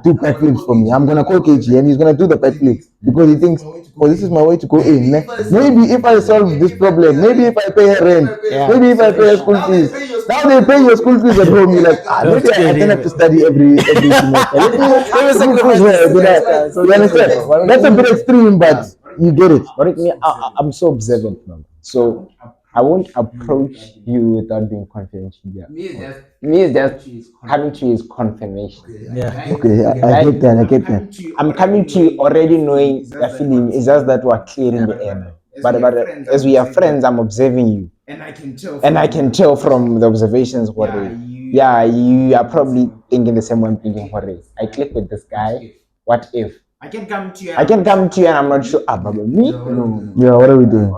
do backflips for me. I'm gonna call KG and he's gonna do the backflips because he thinks, oh, this is my way to go in. Maybe if I solve this problem, maybe if I pay her rent, maybe if I pay her school fees. Now they pay your school fees at home. You're like, maybe I don't have to study every semester. Let me push her. You understand? That's a bit extreme, but you get it. But me, I'm so observant, man. So I won't approach you without being confidential. Me is just coming to you is confirmation. Okay, I get that. I'm coming to you already knowing the feeling. It's just that we're clearing the air. But as we are friends, I'm observing you, and I can tell from the observations what you are probably thinking the same way I'm thinking. What I click with this guy. What if? I can come to you and I'm not sure. But me? No. Yeah, what are we doing?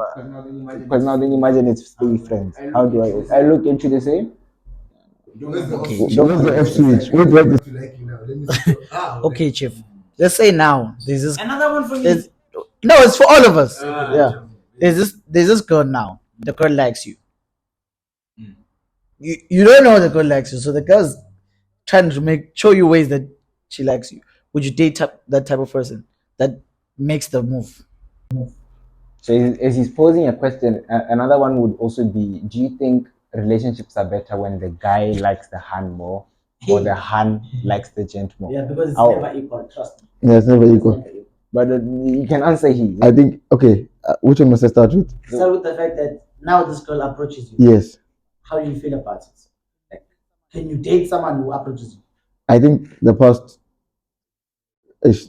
Because now then imagine it's stay friends. How do I look into the same? Where's the F switch? Okay, Chief. Let's say now there's this. another one for you. No, it's for all of us. Yeah. There's this girl now. The girl likes you. You don't know the girl likes you, so the girl's trying to show you ways that she likes you. Would you date that type of person that makes the move? So as he's posing a question, another one would also be: do you think relationships are better when the guy likes the hand more or the Han likes the gent more? Yeah, because it's How- never equal. Trust me. Yeah, it's never It's equal. never equal. But you can answer he. I think, okay, which one must I start with? Start with the fact that now this girl approaches you. Yes. How do you feel about it? Like, can you date someone who approaches you? I think the past,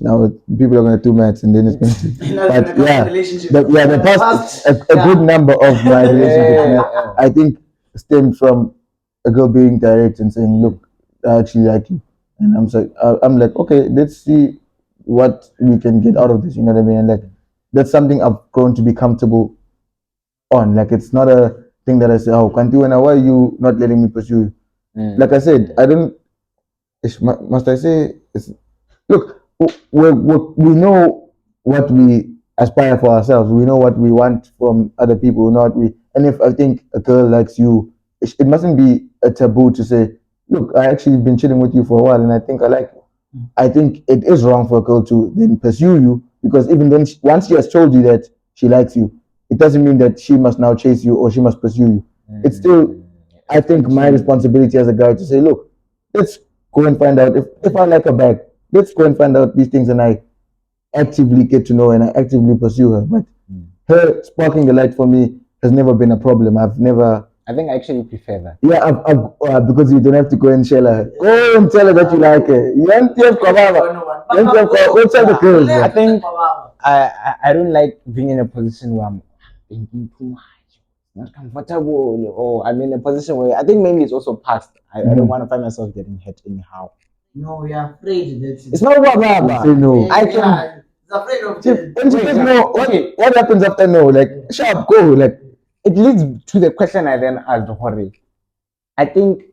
now people are going to do maths and then it's going to. But yeah, the past, a good number of my relationships, I think, stemmed from a girl being direct and saying, "Look, I actually like you," and I'm like, okay, let's see what we can get out of this. You know what I mean? And like, that's something I've grown to be comfortable on. Like, it's not a thing that I say, "Oh, Kantiwena, why are you not letting me pursue you?" Like I said, I don't. Must I say? Look, we know what we aspire for ourselves. We know what we want from other people. Not we. And if I think a girl likes you, it mustn't be a taboo to say, "Look, I actually been chilling with you for a while, and I think I like you." I think it is wrong for a girl to then pursue you, because even then, once she has told you that she likes you, it doesn't mean that she must now chase you or she must pursue you. It's still, I think, my responsibility as a guy to say, "Look, let's go and find out if I like her back. Let's go and find out these things," and I actively get to know and I actively pursue her. But her sparking the light for me has never been a problem. I've never. I think I actually prefer that. Yeah, because you don't have to go and shell her. Go and tell her that you like her. You don't have to go tell the girls. I think I don't like being in a position where I'm thinking too much, not comfortable, or I'm in a position where I think maybe it's also past. I don't want to find myself getting hit anyhow. No, you're afraid that It's not about Say no. I can. He's afraid of When she says no, what happens after no? Like, sharp, go. Like, it leads to the question I then asked, Hori. I think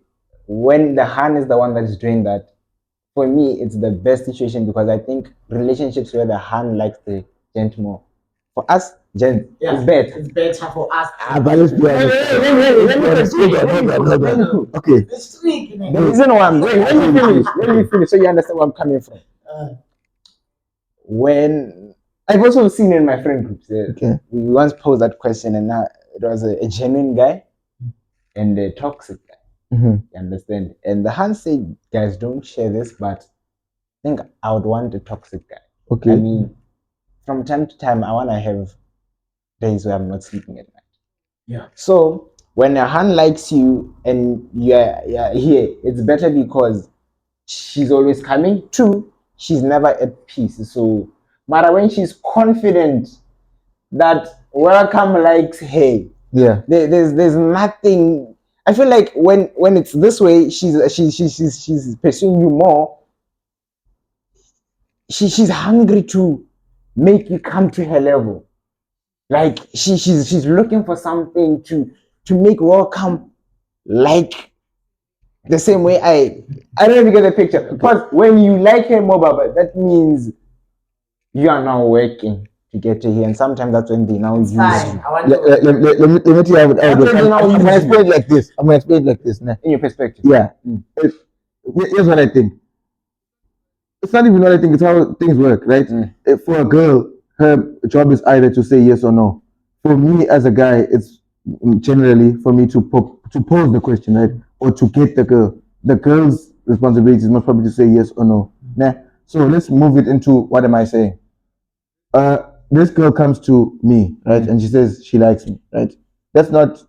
when the Han is the one that is doing that, for me, it's the best situation, because I think relationships where the Han likes the gent more. For us, gent is better. It's better for us. but let's be honest. Okay. This week, The reason why I'm going, let me finish so you understand where I'm coming from. When I've also seen in my friend groups, Okay. we once posed that question, and now it was a genuine guy and a toxic guy. Mm-hmm. You understand? And the Han said, "Guys, don't share this, but I think I would want a toxic guy." Okay. I mean, from time to time, I want to have days where I'm not sleeping at night. Yeah. So when a Han likes you and you're here, it's better because she's always coming. Two, she's never at peace. So, but when she's confident that Welcome likes her, Yeah. there's nothing. I feel like when it's this way, she's pursuing you more. She's hungry to make you come to her level. Like she's looking for something to make Welcome like the same way I don't even get the picture. Because when you like her more, Baba, that means you are now working to get to here, and sometimes that's when they now use you. Let me tell you how I'm going to explain it like this. I'm going to explain it like this. In your perspective. Yeah. Here's what I think. It's not even what I think, it's how things work, right? For a girl, her job is either to say yes or no. For me as a guy, it's generally for me to pose the question, right? Or to get the girl. The girl's responsibility is most probably to say yes or no. So let's move it into, what am I saying? This girl comes to me, right? And she says she likes me, right? That's not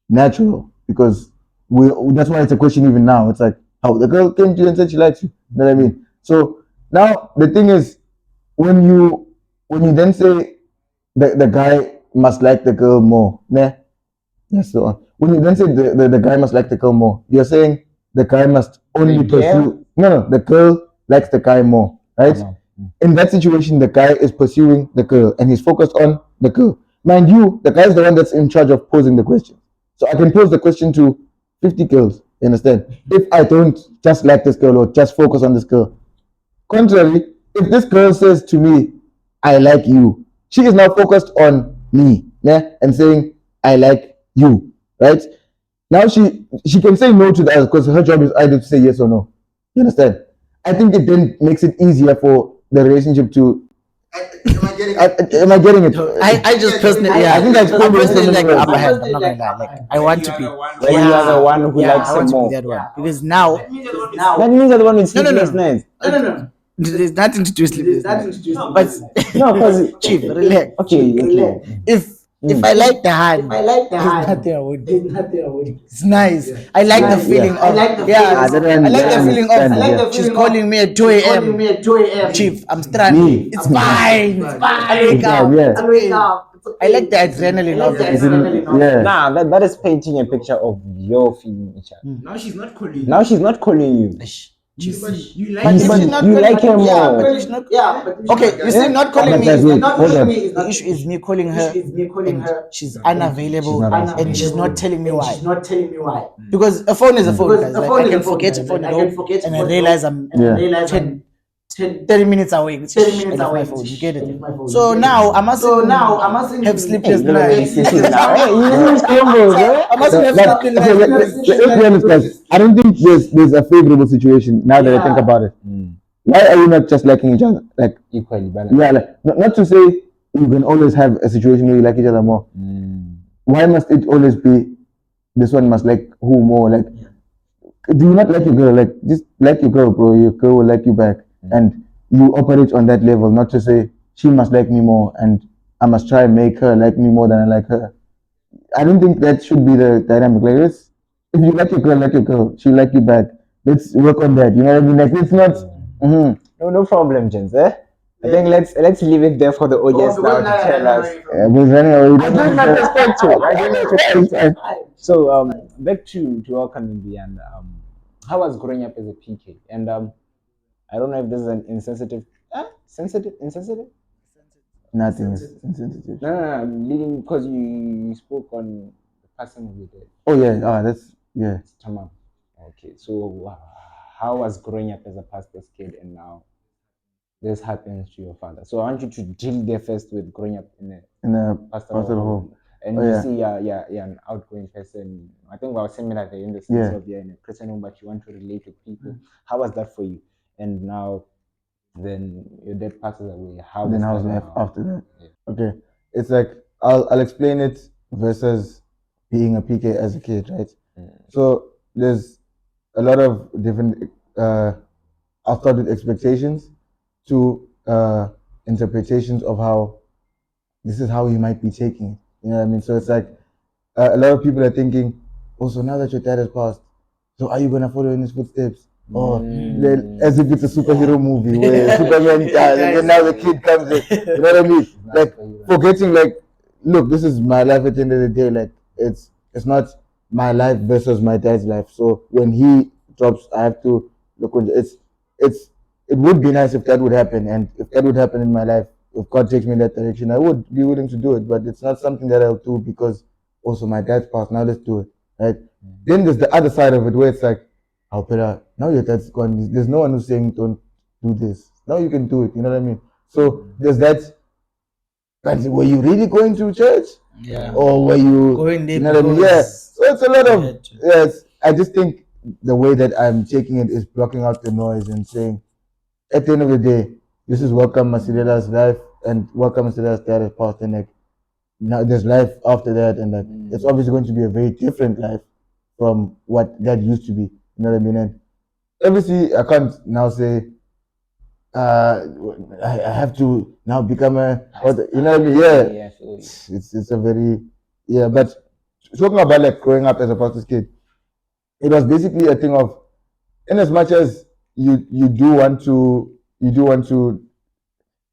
natural, because that's why it's a question even now. It's like, how the girl came to you and said she likes you. You know what I mean? So now the thing is, when you then say the guy must like the girl more, yes, so on. When you then say the guy must like the girl more, you're saying the guy must only pursue. No, the girl likes the guy more, right? In that situation, the guy is pursuing the girl and he's focused on the girl. Mind you, the guy is the one that's in charge of posing the question. So I can pose the question to 50 girls, you understand? If I don't just like this girl or just focus on this girl. Contrary, if this girl says to me, "I like you," she is now focused on me, and saying, "I like you," right? Now she can say no to that, because her job is either to say yes or no. You understand? I think it then makes it easier for the relationship to. Am I getting Am I getting it? I just personally, I think I explained it personally like the in upper hand. some I'm not gonna lie. Like I want to be. When you are the one who likes I him want to more. be that one because now That means you're the one with No, no, sleepless no. nights. there's nothing to do with sleepless nights. But No, because Chief, relax. okay. If I like the hand, there's nothing I would do. It's nice. I like the feeling of Ah, that one, I like I the feeling understand, of she's calling me at 2 a.m. Chief, I'm stranded. Me. It's fine. I'll wake It's up. fine, yeah. It's okay. I like the adrenaline of it. Yeah. Nah, that is painting a picture of your feeling each other. Now she's not calling you. Now she's not calling you. You But like if But she's not you calling like her me, more. but she's not. Okay, you see, not calling But me that's is it. not Hold on. the issue is me calling her and she's unavailable She's not answering. and she's not telling me why. Because a phone is a phone, guys. Like I can forget a phone at home and I realize I'm Yeah. 30 minutes away. I left my phone. You get it? So now I mustn't have sleepless Look at nights. this now. Hey, you need scrambles, eh? I mustn't have But sleepless okay, nights. let's be honest, guys. I don't think there's a favorable situation now that I think about it. Why are you not just liking each other? Like, Equally balanced. yeah, like not to say you can always have a situation where you like each other more. Why must it always be this one must like who more? Like, do you not like your girl? Like, just like your girl, bro. Your girl will like you back, and you operate on that level. Not to say she must like me more, and I must try and make her like me more than I like her. I don't think that should be the dynamic. Like, let's, if you like your girl, she'll like you back. Let's work on that. You know what I mean? Like, it's not. No problem, gents. I think let's leave it there for the audience now to tell us. We're running away. I did not expect to. I did not expect to. So back to Welcome and Luyanda. How was growing up as a PK? And I don't know if this is an insensitive, insensitive. Nothing is insensitive. No, I'm leading because you spoke on the passing of your dad. Oh yeah, that's yeah. Tamam. Okay, so how was growing up as a pastor's kid and now this happens to your father? So I want you to deal there first with growing up in a pastoral home. And you see, you're an outgoing person. I think we are similar there in the sense of you're in a Christian home, but you want to relate with people. How was that for you? And now, then your dad passes away. How's life after that? Yeah. Okay, it's like I'll explain it versus being a PK as a kid, right? So there's a lot of different outdated expectations to interpretations of how this is how you might be taking it. You know what I mean? So it's like a lot of people are thinking, oh, so now that your dad has passed, so are you gonna follow in his footsteps? Or as if it's a superhero movie where Superman dies and then now the kid comes in. You know what I mean? Like forgetting, like, look, this is my life at the end of the day. Like it's not my life versus my dad's life. So when he drops, I have to look. It would be nice if that would happen, and if that would happen in my life, if God takes me in that direction, I would be willing to do it. But it's not something that I'll do because also my dad's passed. Now let's do it, right? Then there's the other side of it where it's like, oh, Peter, now your dad's gone. There's no one who's saying don't do this. Now you can do it. You know what I mean? So there's that. But were you really going to church? Yeah. Or were you going there? You know what I mean? Yeah. So it's a lot of yes. I just think the way that I'm taking it is blocking out the noise and saying, at the end of the day, this is Welcome Masidela's life and Welcome Masidela's dad has passed, and like now there's life after that, and like it's obviously going to be a very different life from what that used to be. You know what I mean? And obviously I can't now say I have to now become you know what I mean? Yeah. It's a very but talking about like growing up as a pastor's kid, it was basically a thing of, in as much as you do want to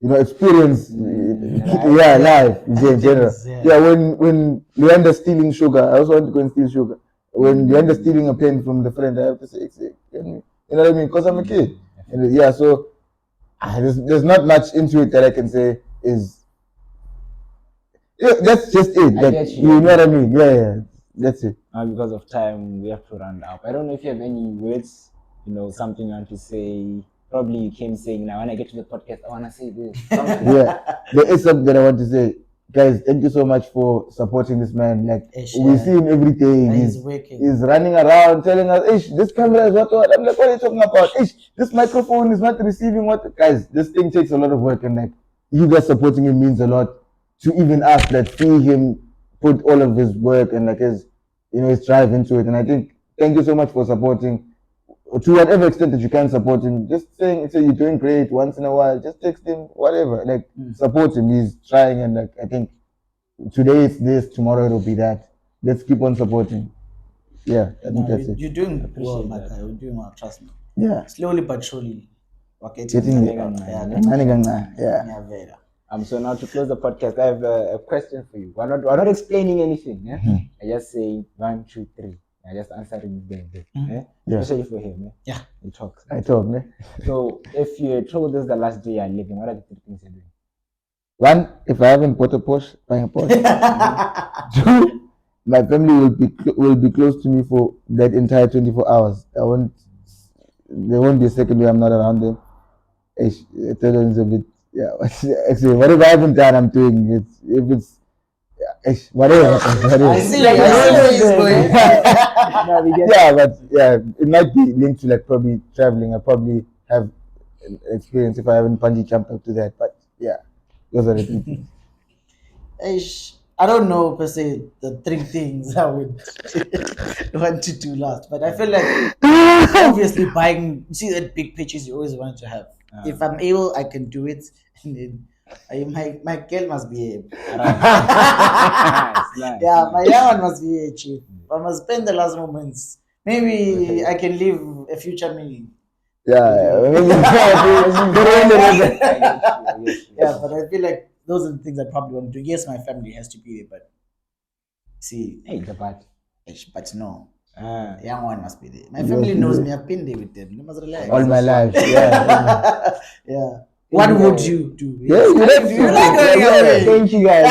experience life in general. Yeah, when Luyanda's stealing sugar, I also want to go and steal sugar. When Luyanda's stealing a pen from the friend, I have to say, you know what I mean? Because I'm a kid. And so there's not much into it that I can say is that's just it. Like, you know what I mean? Yeah. That's it. Because of time, we have to round up. I don't know if you have any words, something you want to say. Probably you came saying, now when I get to the podcast, I want to say this. There is something that I want to say. Guys, thank you so much for supporting this man. Like, we see him every day. He's running around telling us, this camera is what. I'm like, what are you talking about? This microphone is not receiving what. Guys, this thing takes a lot of work, and like, you guys supporting him means a lot to even us that see him put all of his work and like his, his drive into it. And I think thank you so much for supporting to whatever extent that you can support him. Just say you're doing great once in a while. Just text him, whatever. Like support him. He's trying, and like I think today it's this, tomorrow it'll be that. Let's keep on supporting. Yeah, I think that's it. You're doing well, my guy. You're doing well. Trust me. Yeah. Slowly but surely. Okay, Getting yeah. So now to close the podcast, I have a question for you. We're not explaining anything. Yeah? I just say 1, 2, 3. I just answering them. Yeah. Especially for him. Yeah. He talks. I talk, ne? So if you're told this is the last day you're living, what are the 3 things you're doing? 1, if I haven't bought a Porsche, buying a Porsche. 2, my family will be close to me for that entire 24 hours. There won't be a second where I'm not around them. Third one is a bit, actually, whatever I haven't done, I'm doing. Whatever. I see where he's going. Yeah, but it might be linked to like probably traveling. I probably have an experience if I haven't bungee jumped up to that. But yeah, those are the 3 things. I don't know per se the 3 things I would want to do last, but I feel like obviously buying. See that big pictures you always wanted to have. If I'm able, I can do it, and then my girl must be able. Nice. Yeah, my young one must be a chief. I must spend the last moments. Maybe I can leave a future me. Yeah, Yeah, but I feel like those are the things I probably want to do. Yes, my family has to be there, but see, but no. The young one must be there. My family knows me. I've been there with them. They must relax. All my life. Yeah. Yeah. What would you do? Yeah, you like going away? Thank you guys.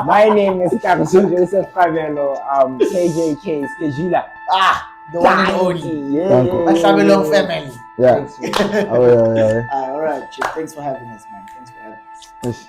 My name is Kagiso Kabelo. KJK Skejila. The one and only. Yeah. My Kabelo family. Yeah. All right, Chief. Thanks for having us, man. Thanks for having us. Yes.